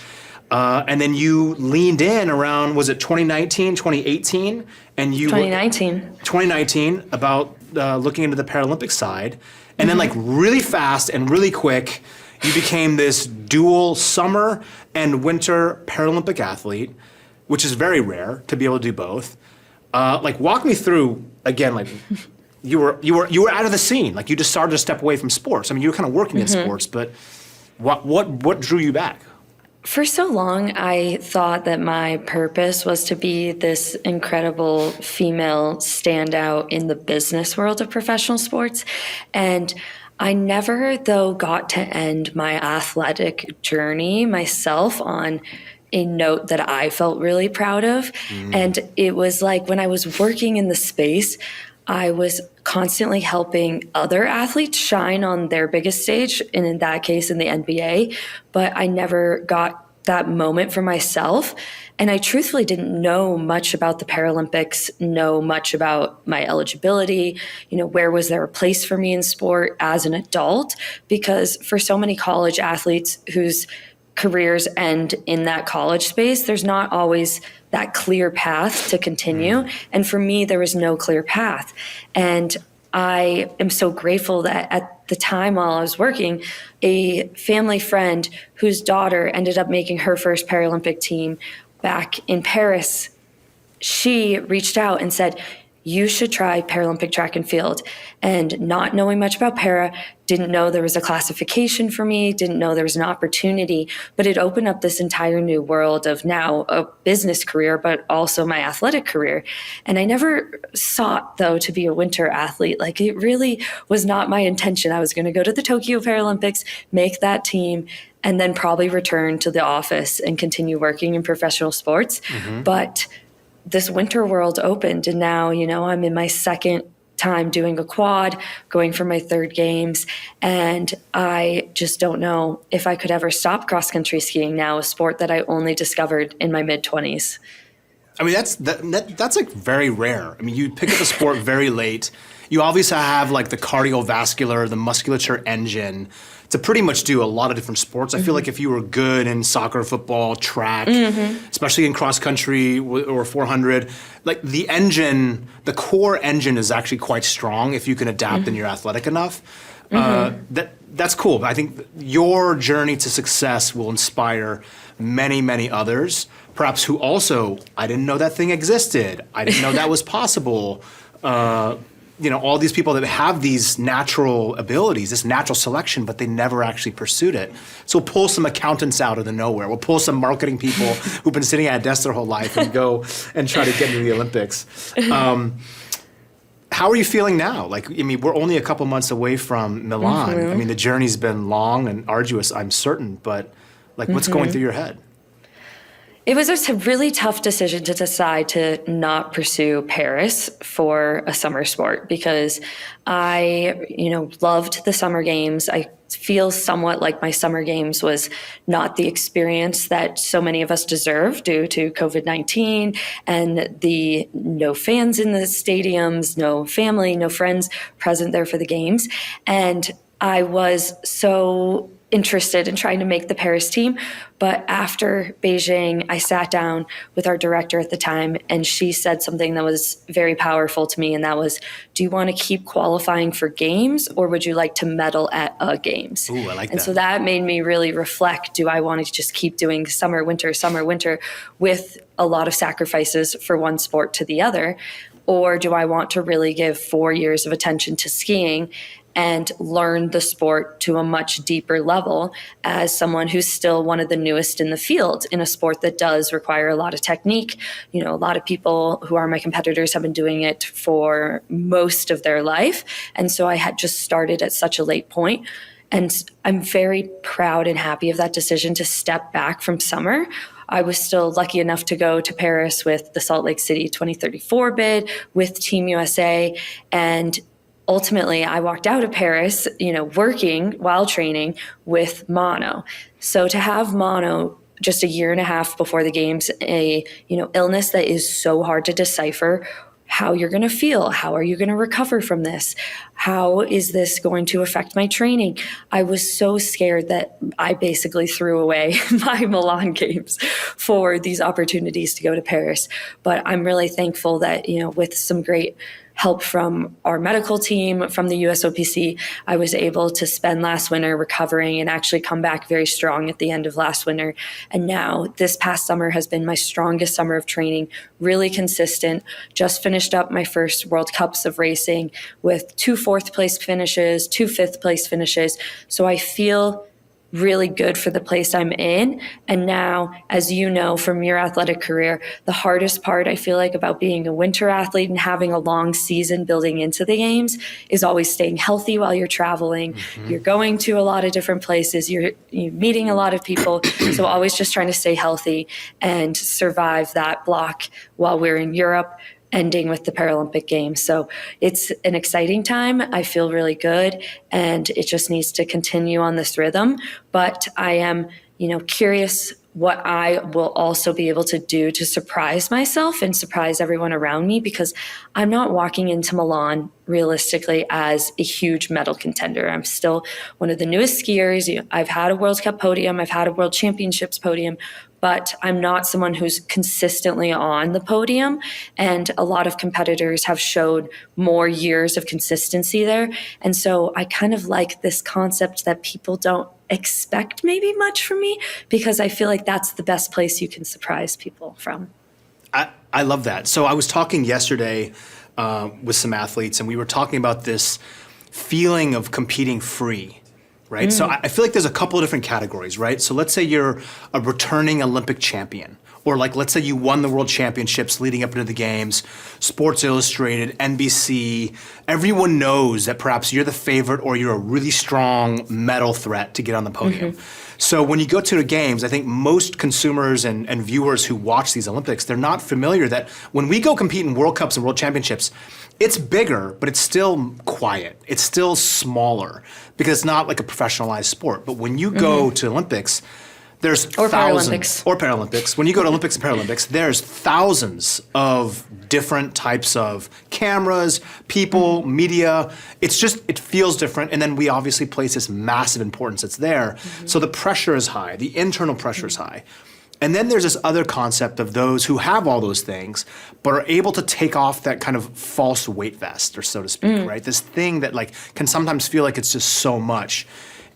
And then you leaned in around, was it 2019, 2018? And you 2019. 2019 about looking into the Paralympic side. And then like really fast and really quick, you became this dual summer and winter Paralympic athlete, which is very rare to be able to do both. Walk me through again. Like, you were out of the scene. Like, you just started to step away from sports. I mean, you were kind of working in sports, but what drew you back? For so long, I thought that my purpose was to be this incredible female standout in the business world of professional sports. And I never, though, got to end my athletic journey myself on a note that I felt really proud of. And it was like when I was working in the space, I was constantly helping other athletes shine on their biggest stage, and in that case, in the NBA. But I never got that moment for myself. And I truthfully didn't know much about the Paralympics, know much about my eligibility, where was there a place for me in sport as an adult? Because for so many college athletes whose careers end in that college space, there's not always that clear path to continue. And for me, there was no clear path. And I am so grateful that at the time while I was working, a family friend whose daughter ended up making her first Paralympic team back in Paris, she reached out and said, you should try Paralympic track and field. And not knowing much about para, didn't know there was a classification for me, didn't know there was an opportunity, but it opened up this entire new world of now a business career, but also my athletic career. And I never sought, though, to be a winter athlete. Like, it really was not my intention. I was going to go to the Tokyo Paralympics, make that team, and then probably return to the office and continue working in professional sports. But this winter world opened, and now, I'm in my second time doing a quad, going for my third games, and I just don't know if I could ever stop cross-country skiing now, a sport that I only discovered in my mid-20s. I mean, that's like very rare. I mean, you pick up a sport very late. You obviously have like the cardiovascular, the musculature engine to pretty much do a lot of different sports. I feel like if you were good in soccer, football, track, especially in cross country or 400, like the engine, the core engine is actually quite strong if you can adapt and you're athletic enough. That's cool. I think your journey to success will inspire many, many others, perhaps who also, I didn't know that thing existed. I didn't know that was possible. All these people that have these natural abilities, this natural selection, but they never actually pursued it. So we'll pull some accountants out of the nowhere. We'll pull some marketing people who've been sitting at a desk their whole life and go and try to get into the Olympics. How are you feeling now? We're only a couple months away from Milan. The journey's been long and arduous, I'm certain, but what's going through your head? It was a really tough decision to decide to not pursue Paris for a summer sport because I, loved the summer games. I feel somewhat like my summer games was not the experience that so many of us deserve due to COVID-19 and the no fans in the stadiums, no family, no friends present there for the games. And I was so interested in trying to make the Paris team. But after Beijing, I sat down with our director at the time, and she said something that was very powerful to me, and that was, do you want to keep qualifying for games, or would you like to medal at games? Ooh, I like that. And so that made me really reflect, do I want to just keep doing summer, winter, with a lot of sacrifices for one sport to the other, or do I want to really give 4 years of attention to skiing and learn the sport to a much deeper level as someone who's still one of the newest in the field in a sport that does require a lot of technique. A lot of people who are my competitors have been doing it for most of their life. And so I had just started at such a late point. And I'm very proud and happy of that decision to step back from summer. I was still lucky enough to go to Paris with the Salt Lake City 2034 bid with Team USA, and ultimately, I walked out of Paris, working while training with mono. So to have mono just a year and a half before the games, a illness that is so hard to decipher, how you're going to feel, how are you going to recover from this? How is this going to affect my training? I was so scared that I basically threw away my Milan games for these opportunities to go to Paris. But I'm really thankful that, with some great help from our medical team, from the USOPC, I was able to spend last winter recovering and actually come back very strong at the end of last winter. And now this past summer has been my strongest summer of training, really consistent. Just finished up my first World Cups of racing with 2 fourth place finishes, 2 fifth place finishes. So I feel really good for the place I'm in. And now, as you know from your athletic career, the hardest part I feel like about being a winter athlete and having a long season building into the games is always staying healthy while you're traveling. You're going to a lot of different places, you're meeting a lot of people. So always just trying to stay healthy and survive that block while we're in Europe, ending with the Paralympic Games. So it's an exciting time. I feel really good, and it just needs to continue on this rhythm. But I am, curious what I will also be able to do to surprise myself and surprise everyone around me, because I'm not walking into Milan realistically as a huge medal contender. I'm still one of the newest skiers. I've had a World Cup podium, I've had a World Championships podium, but I'm not someone who's consistently on the podium. And a lot of competitors have showed more years of consistency there. And so I kind of like this concept that people don't expect maybe much from me, because I feel like that's the best place you can surprise people from. I love that. So I was talking yesterday with some athletes, and we were talking about this feeling of competing free, right? So I feel like there's a couple of different categories, right? So let's say you're a returning Olympic champion, or let's say you won the World Championships leading up into the games, Sports Illustrated, NBC, everyone knows that perhaps you're the favorite or you're a really strong medal threat to get on the podium. So when you go to the games, I think most consumers and viewers who watch these Olympics, they're not familiar that when we go compete in World Cups and World Championships, it's bigger, but it's still quiet. It's still smaller because it's not like a professionalized sport. But when you go to Olympics, There's Or thousands, Paralympics. or Paralympics. When you go to Olympics and Paralympics, there's thousands of different types of cameras, people, media. It's just, it feels different. And then we obviously place this massive importance that's there. So the pressure is high, the internal pressure is high. And then there's this other concept of those who have all those things, but are able to take off that kind of false weight vest, or so to speak, right? This thing that like can sometimes feel like it's just so much.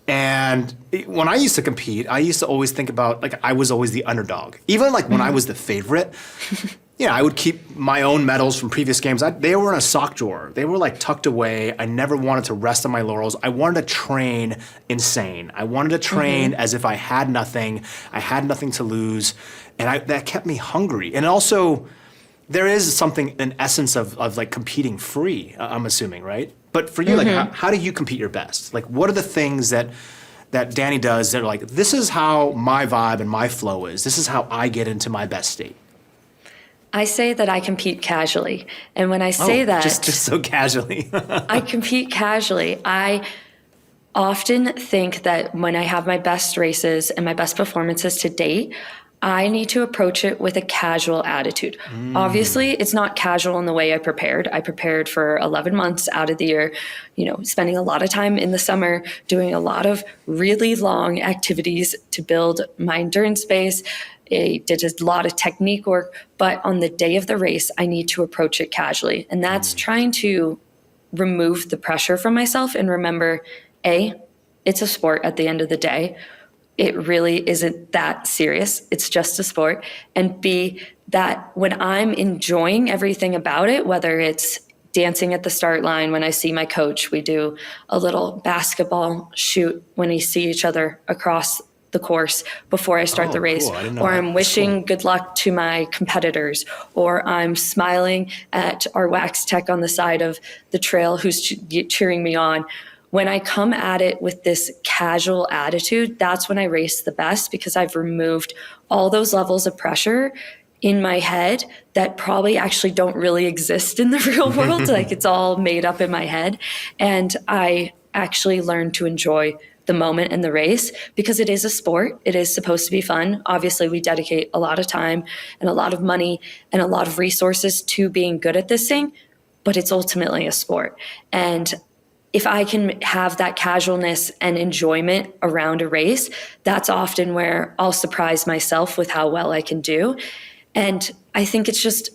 And when I used to compete, I used to always think about, like, I was always the underdog. Even like when I was the favorite, I would keep my own medals from previous games. They were in a sock drawer. They were like tucked away. I never wanted to rest on my laurels. I wanted to train insane. I wanted to train as if I had nothing. I had nothing to lose. And that kept me hungry. And also, there is something, an essence of like competing free, I'm assuming, right? But for you, like, how do you compete your best? Like, what are the things that Dani does that are like, this is how my vibe and my flow is. This is how I get into my best state. I say that I compete casually. And when I say that, just so casually. I compete casually. I often think that when I have my best races and my best performances to date, I need to approach it with a casual attitude. Obviously, it's not casual in the way I prepared. I prepared for 11 months out of the year, spending a lot of time in the summer, doing a lot of really long activities to build my endurance base. I did a lot of technique work, but on the day of the race, I need to approach it casually. And that's trying to remove the pressure from myself and remember, A, it's a sport at the end of the day. It really isn't that serious. It's just a sport. And B, that when I'm enjoying everything about it, whether it's dancing at the start line when I see my coach, we do a little basketball shoot when we see each other across the course before I start the race, cool. I didn't know or that. I'm wishing good luck to my competitors, or I'm smiling at our wax tech on the side of the trail who's cheering me on. When I come at it with this casual attitude, that's when I race the best, because I've removed all those levels of pressure in my head that probably actually don't really exist in the real world. Like, it's all made up in my head. And I actually learn to enjoy the moment and the race, because it is a sport. It is supposed to be fun. Obviously, we dedicate a lot of time and a lot of money and a lot of resources to being good at this thing, but it's ultimately a sport. And if I can have that casualness and enjoyment around a race, that's often where I'll surprise myself with how well I can do. And I think it's just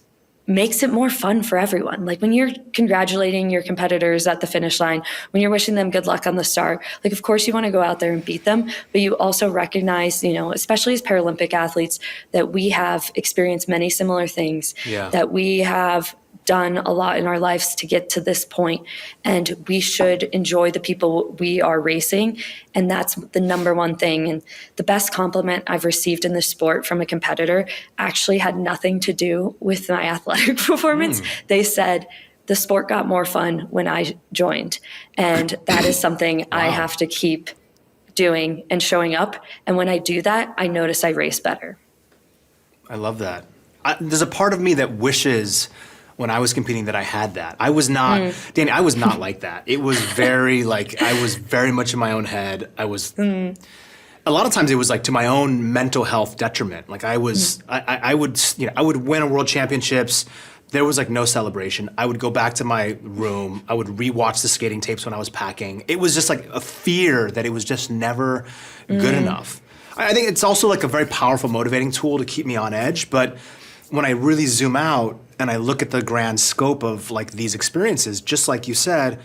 makes it more fun for everyone. Like, when you're congratulating your competitors at the finish line, when you're wishing them good luck on the start, like, of course you want to go out there and beat them, but you also recognize, especially as Paralympic athletes, that we have experienced many similar things, that we have done a lot in our lives to get to this point, and we should enjoy the people we are racing. And that's the number one thing. And the best compliment I've received in this sport from a competitor actually had nothing to do with my athletic performance. They said, the sport got more fun when I joined. And that is something I have to keep doing and showing up. And when I do that, I notice I race better. I love that. There's a part of me that wishes when I was competing that I had that. I was not, Dani, I was not like that. It was very I was very much in my own head. I was, a lot of times it was like to my own mental health detriment. Like, I was, I would win a world championships. There was like no celebration. I would go back to my room. I would rewatch the skating tapes when I was packing. It was just like a fear that it was just never good enough. I think it's also like a very powerful motivating tool to keep me on edge. But when I really zoom out and I look at the grand scope of like these experiences, just like you said,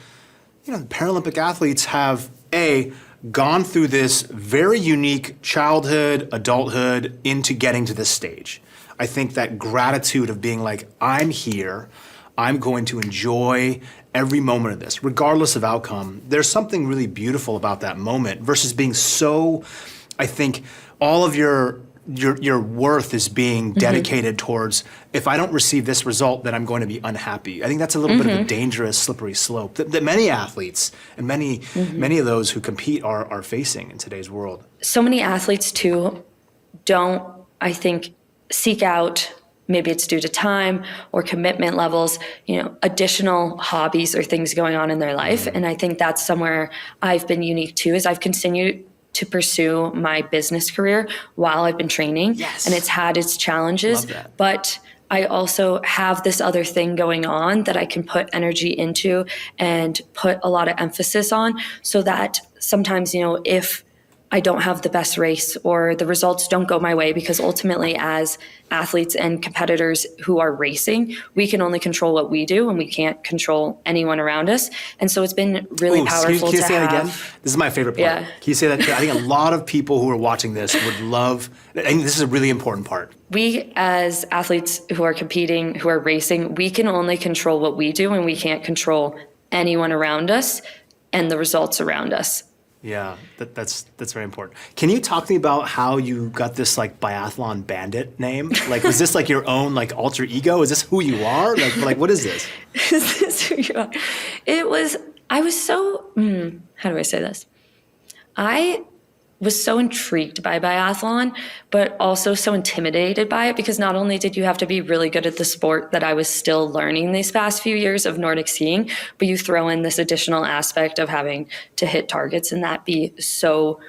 Paralympic athletes have gone through this very unique childhood, adulthood into getting to this stage. I think that gratitude of being like, I'm here, I'm going to enjoy every moment of this, regardless of outcome. There's something really beautiful about that moment versus being so, I think, all of your worth is being dedicated towards, if I don't receive this result, then I'm going to be unhappy. I think that's a little bit of a dangerous, slippery slope that many athletes and many of those who compete are facing in today's world. So many athletes too don't, I think, seek out, maybe it's due to time or commitment levels, additional hobbies or things going on in their life. And I think that's somewhere I've been unique too, is I've continued to pursue my business career while I've been training. Yes. And it's had its challenges, Love that. but I also have this other thing going on that I can put energy into and put a lot of emphasis on, so that sometimes, if I don't have the best race or the results don't go my way, because ultimately as athletes and competitors who are racing, we can only control what we do and we can't contrul anyone around us. And so it's been really powerful can you to say have. that again? This is my favorite part. Yeah. Can you say that? I think a lot of people who are watching this would love, I think this is a really important part. We as athletes who are competing, who are racing, we can only control what we do and we can't control anyone around us and the results around us. Yeah, that's very important. Can you talk to me about how you got this like biathlon bandit name? Like, was this like your own like alter ego? Is this who you are? Like what is this? Is this who you are? I was so, how do I say this? I was so intrigued by biathlon, but also so intimidated by it, because not only did you have to be really good at the sport that I was still learning these past few years of Nordic skiing, but you throw in this additional aspect of having to hit targets and that be so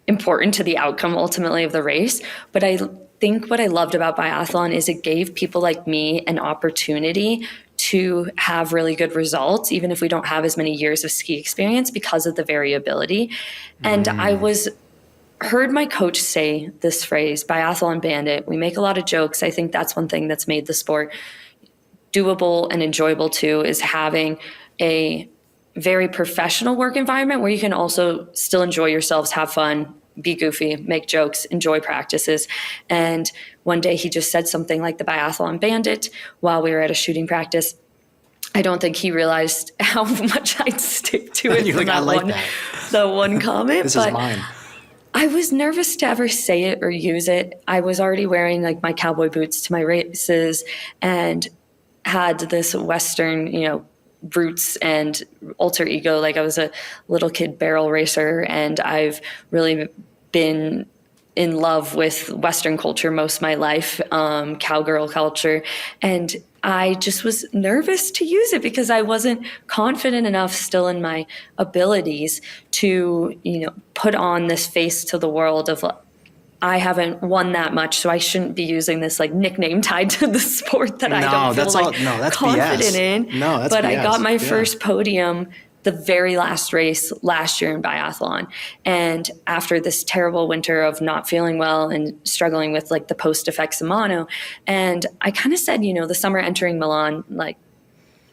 important to the outcome ultimately of the race. But I think what I loved about biathlon is it gave people like me an opportunity to have really good results, even if we don't have as many years of ski experience, because of the variability. And I heard my coach say this phrase, biathlon bandit. We make a lot of jokes. I think that's one thing that's made the sport doable and enjoyable too, is having a very professional work environment where you can also still enjoy yourselves, have fun, be goofy, make jokes, enjoy practices. And one day he just said something like the biathlon bandit while we were at a shooting practice. I don't think he realized how much I'd stick to it. You're from like, I like one, that. The one comment. This but is mine. I was nervous to ever say it or use it. I was already wearing like my cowboy boots to my races and had this Western, roots and alter ego. Like I was a little kid barrel racer, and I've really been in love with Western culture most of my life, cowgirl culture. And I just was nervous to use it because I wasn't confident enough still in my abilities to, put on this face to the world of I haven't won that much, so I shouldn't be using this like nickname tied to the sport that I don't feel that's confident BS. in. No, that's but BS. I got my first podium the very last race last year in biathlon. And after this terrible winter of not feeling well and struggling with like the post effects of mono, and I kind of said, the summer entering Milan, like,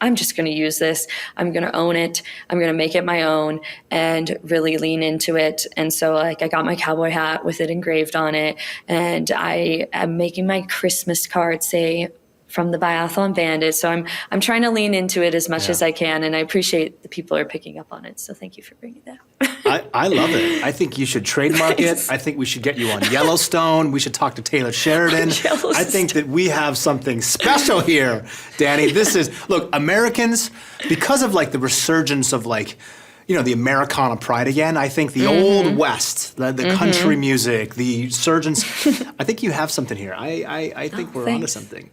I'm just going to use this. I'm going to own it. I'm going to make it my own and really lean into it. And so like I got my cowboy hat with it engraved on it, and I am making my Christmas card say from the biathlon bandit. So I'm trying to lean into it as much as I can, and I appreciate the people are picking up on it. So thank you for bringing that up. I love it. I think you should trademark it. I think we should get you on Yellowstone. We should talk to Taylor Sheridan. I think that we have something special here, Dani. This is, look, Americans, because of like the resurgence of like, the Americana pride again, I think the old West, the country music, the surgeons, I think you have something here. I think we're onto something.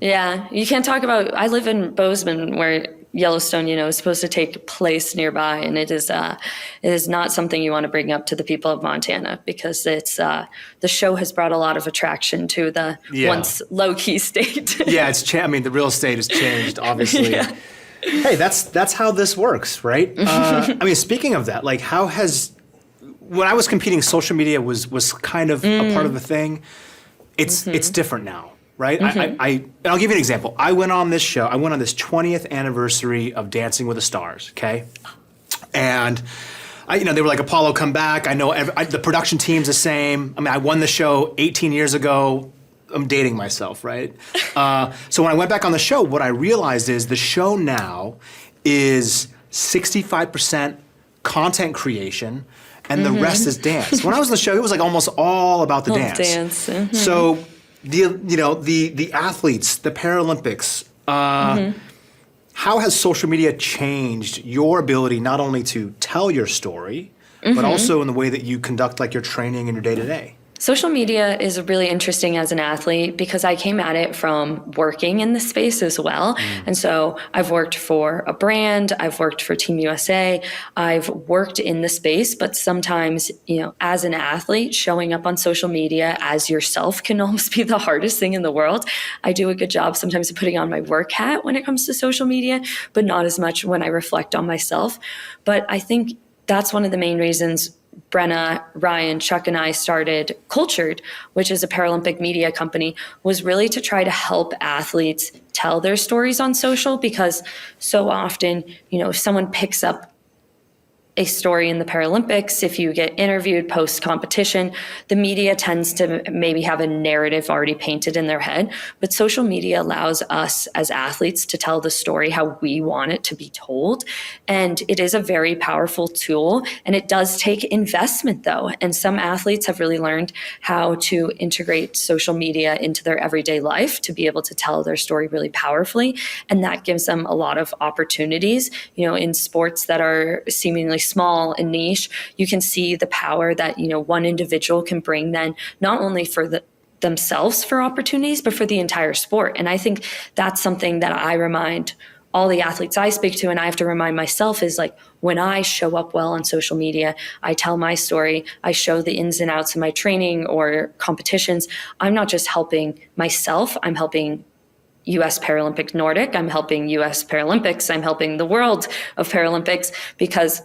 Yeah, you can't talk about, I live in Bozeman where Yellowstone, is supposed to take place nearby, and it is not something you want to bring up to the people of Montana, because it's the show has brought a lot of attraction to the once low-key state. Yeah, the real estate has changed, obviously. Yeah. Hey, that's how this works, right? Speaking of that, like when I was competing, social media was kind of a part of the thing. It's different now, right? I'll give you an example. I went on this 20th anniversary of Dancing with the Stars, okay? And they were like, Apollo, come back. I know the production team's the same. I won the show 18 years ago. I'm dating myself, right? So when I went back on the show, what I realized is the show now is 65% content creation, and the rest is dance. When I was on the show, it was like almost all about the dance. So the athletes, the Paralympics, how has social media changed your ability not only to tell your story, but also in the way that you conduct like your training and your day-to-day? Social media is really interesting as an athlete because I came at it from working in the space as well. And so I've worked for a brand, I've worked for Team USA, I've worked in the space, but sometimes, as an athlete, showing up on social media as yourself can almost be the hardest thing in the world. I do a good job sometimes of putting on my work hat when it comes to social media, but not as much when I reflect on myself. But I think that's one of the main reasons Brenna, Ryan, Chuck, and I started Cultured, which is a Paralympic media company, was really to try to help athletes tell their stories on social, because so often, if someone picks up a story in the Paralympics, if you get interviewed post-competition, the media tends to maybe have a narrative already painted in their head. But social media allows us as athletes to tell the story how we want it to be told. And it is a very powerful tool. And it does take investment, though. And some athletes have really learned how to integrate social media into their everyday life to be able to tell their story really powerfully. And that gives them a lot of opportunities. In sports that are seemingly small and niche, you can see the power that one individual can bring then, not only for themselves for opportunities, but for the entire sport. And I think that's something that I remind all the athletes I speak to, and I have to remind myself, is like, when I show up well on social media, I tell my story, I show the ins and outs of my training or competitions, I'm not just helping myself, I'm helping U.S. Paralympic Nordic, I'm helping U.S. Paralympics, I'm helping the world of Paralympics, because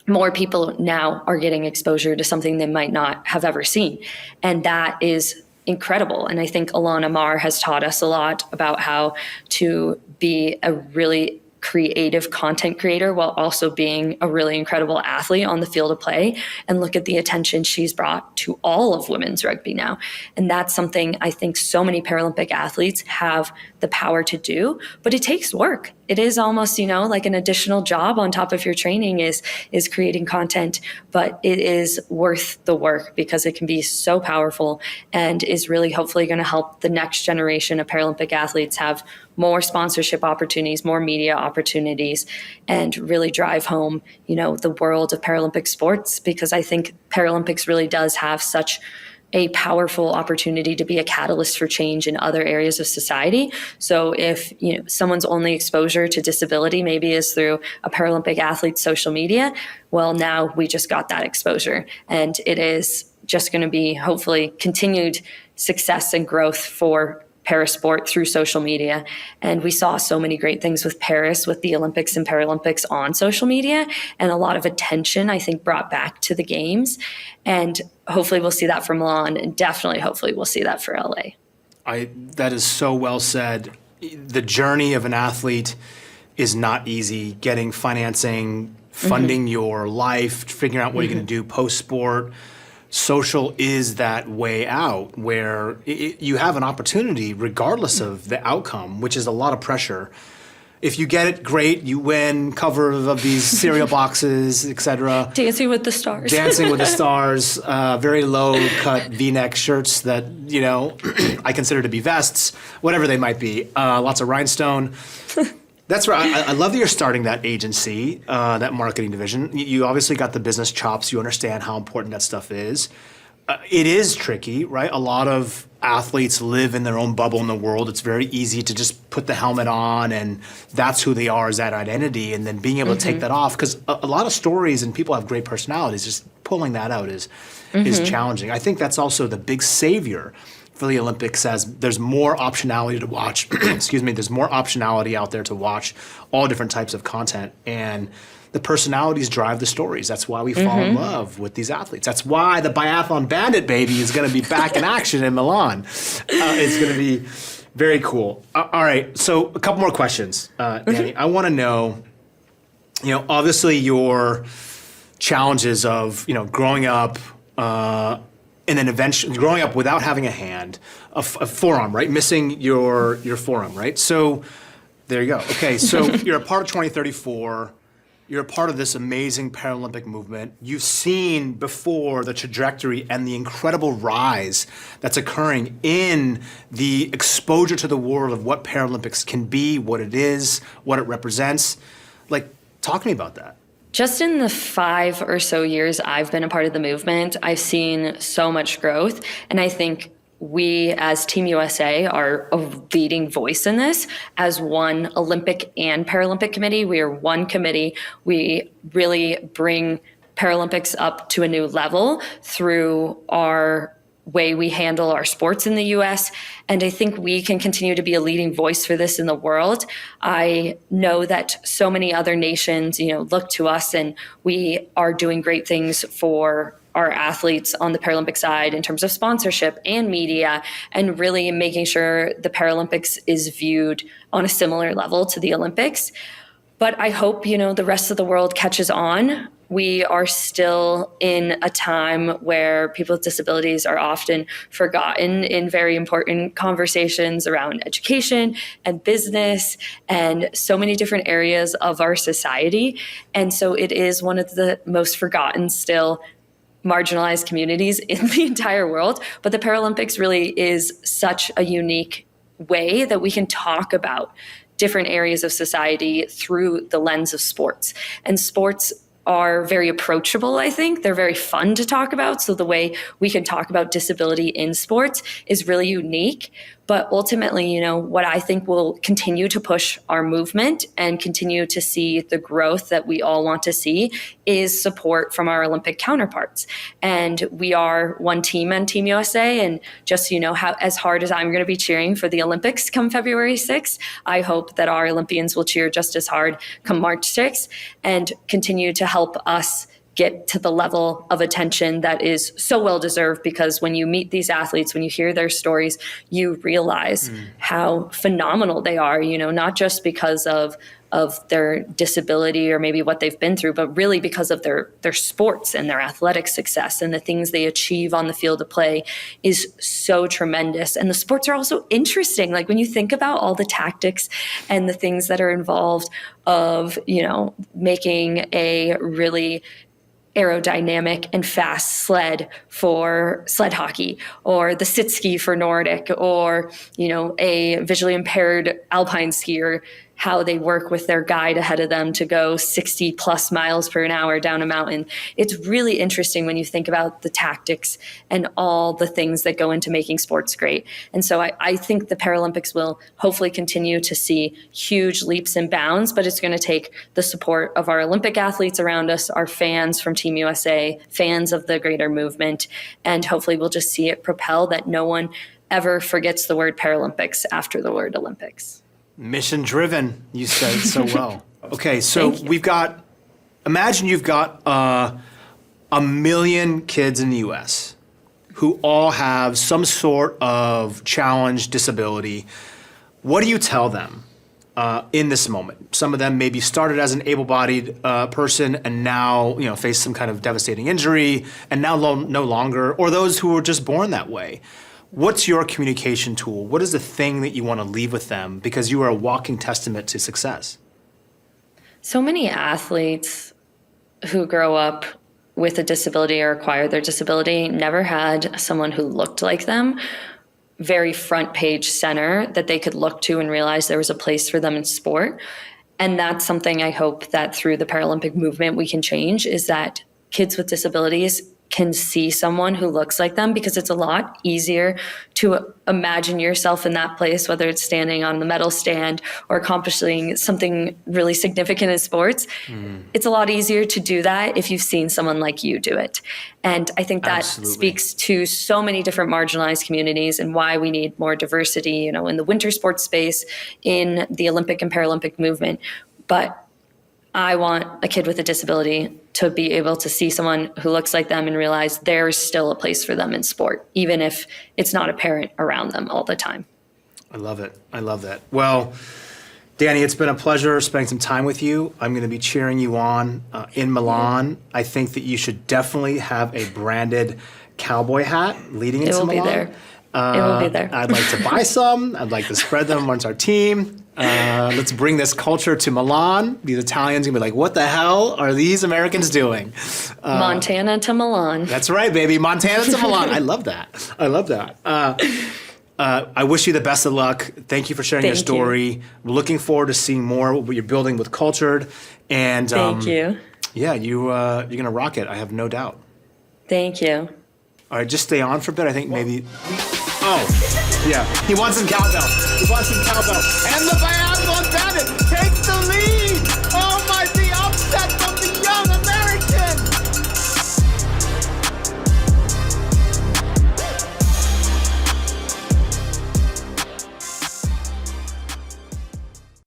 more people now are getting exposure to something they might not have ever seen. And that is incredible. And I think Alana Marr has taught us a lot about how to be a really creative content creator while also being a really incredible athlete on the field of play. And look at the attention she's brought to all of women's rugby now. And that's something I think so many Paralympic athletes have the power to do, but it takes work. It is almost, like an additional job on top of your training is creating content, but it is worth the work because it can be so powerful and is really hopefully going to help the next generation of Paralympic athletes have more sponsorship opportunities, more media opportunities, and really drive home, the world of Paralympic sports, because I think Paralympics really does have such a powerful opportunity to be a catalyst for change in other areas of society. So if someone's only exposure to disability maybe is through a Paralympic athlete's social media, well, now we just got that exposure, and it is just going to be hopefully continued success and growth for parasport through social media. And we saw so many great things with Paris, with the Olympics and Paralympics on social media, and a lot of attention, I think, brought back to the games. And hopefully we'll see that for Milan, and definitely hopefully we'll see that for LA. That is so well said. The journey of an athlete is not easy. Getting financing, funding your life, figuring out what you're going to do post-sport. Social is that way out where you have an opportunity regardless of the outcome, which is a lot of pressure. If you get it, great, you win, cover of these cereal boxes, etc. Dancing with the Stars. Dancing with the Stars, very low-cut V-neck shirts that, I consider to be vests, whatever they might be, lots of rhinestone. That's right. I love that you're starting that agency, that marketing division. You obviously got the business chops. You understand how important that stuff is. It is tricky, right? A lot of athletes live in their own bubble in the world. It's very easy to just put the helmet on and that's who they are, is that identity. And then being able to take that off, because a lot of stories and people have great personalities, just pulling that out is challenging. I think that's also the big savior for the Olympics, as there's more optionality to watch. Excuse me, there's more optionality out there to watch all different types of content. And the personalities drive the stories. That's why we fall in love with these athletes. That's why the Biathlon Bandit baby is going to be back in action in Milan. It's going to be very cool. All right, so a couple more questions, Dani. I want to know, obviously your challenges of, growing up, and then eventually growing up without having a hand, a forearm, right? Missing your forearm, right? So there you go. Okay, so you're a part of 2034. You're a part of this amazing Paralympic movement. You've seen before the trajectory and the incredible rise that's occurring in the exposure to the world of what Paralympics can be, what it is, what it represents. Like, talk to me about that. Just in the 5 or so years I've been a part of the movement, I've seen so much growth. And I think we as Team USA are a leading voice in this. As one Olympic and Paralympic committee, we are one committee. We really bring Paralympics up to a new level through our way we handle our sports in the US. And I think we can continue to be a leading voice for this in the world. I know that so many other nations, look to us, and we are doing great things for our athletes on the Paralympic side in terms of sponsorship and media, and really making sure the Paralympics is viewed on a similar level to the Olympics. But I hope, the rest of the world catches on. We are still in a time where people with disabilities are often forgotten in very important conversations around education and business and so many different areas of our society. And so it is one of the most forgotten still marginalized communities in the entire world. But the Paralympics really is such a unique way that we can talk about different areas of society through the lens of sports. And sports are very approachable, I think. They're very fun to talk about. So the way we can talk about disability in sports is really unique. But ultimately, what I think will continue to push our movement and continue to see the growth that we all want to see is support from our Olympic counterparts. And we are one team on Team USA. And just so you know, how as hard as I'm going to be cheering for the Olympics come February 6th, I hope that our Olympians will cheer just as hard come March 6th and continue to help us get to the level of attention that is so well deserved, because when you meet these athletes, when you hear their stories, you realize how phenomenal they are, not just because of their disability or maybe what they've been through, but really because of their sports and their athletic success and the things they achieve on the field of play is so tremendous. And the sports are also interesting. Like when you think about all the tactics and the things that are involved of, making a really aerodynamic and fast sled for sled hockey, or the sit ski for Nordic, or, a visually impaired alpine skier, how they work with their guide ahead of them to go 60 plus miles per hour down a mountain. It's really interesting when you think about the tactics and all the things that go into making sports great. And so I think the Paralympics will hopefully continue to see huge leaps and bounds, but it's going to take the support of our Olympic athletes around us, our fans from Team USA, fans of the greater movement, and hopefully we'll just see it propel that no one ever forgets the word Paralympics after the word Olympics. Mission driven, you said so well. Okay, so imagine you've got 1 million kids in the US who all have some sort of challenge, disability. What do you tell them in this moment? Some of them maybe started as an able-bodied person and now, face some kind of devastating injury and now no longer, or those who were just born that way. What's your communication tool? What is the thing that you want to leave with them? Because you are a walking testament to success. So many athletes who grow up with a disability or acquire their disability never had someone who looked like them, very front page center, that they could look to and realize there was a place for them in sport. And that's something I hope that through the Paralympic movement we can change, is that kids with disabilities can see someone who looks like them, because it's a lot easier to imagine yourself in that place, whether it's standing on the medal stand or accomplishing something really significant in sports. It's a lot easier to do that if you've seen someone like you do it. And I think that Absolutely. speaks to so many different marginalized communities and why we need more diversity, in the winter sports space, in the Olympic and Paralympic movement. But I want a kid with a disability to be able to see someone who looks like them and realize there's still a place for them in sport, even if it's not apparent around them all the time. I love it. I love that. Well, Dani, it's been a pleasure spending some time with you. I'm going to be cheering you on in Milan. I think that you should definitely have a branded cowboy hat leading into Milan. It will be there. It will be there. I'd like to buy some. I'd like to spread them amongst our team. Let's bring this culture to Milan. These Italians are going to be like, what the hell are these Americans doing? Montana to Milan. That's right, baby. Montana to Milan. I love that. I love that. I wish you the best of luck. Thank you for sharing your Thank story. We're looking forward to seeing more of what you're building with Cultured. And Thank you. Yeah, you're going to rock it. I have no doubt. Thank you. All right, just stay on for a bit. I think maybe. Oh, yeah. He wants some cowbell. And the Biathlon bandit takes the lead.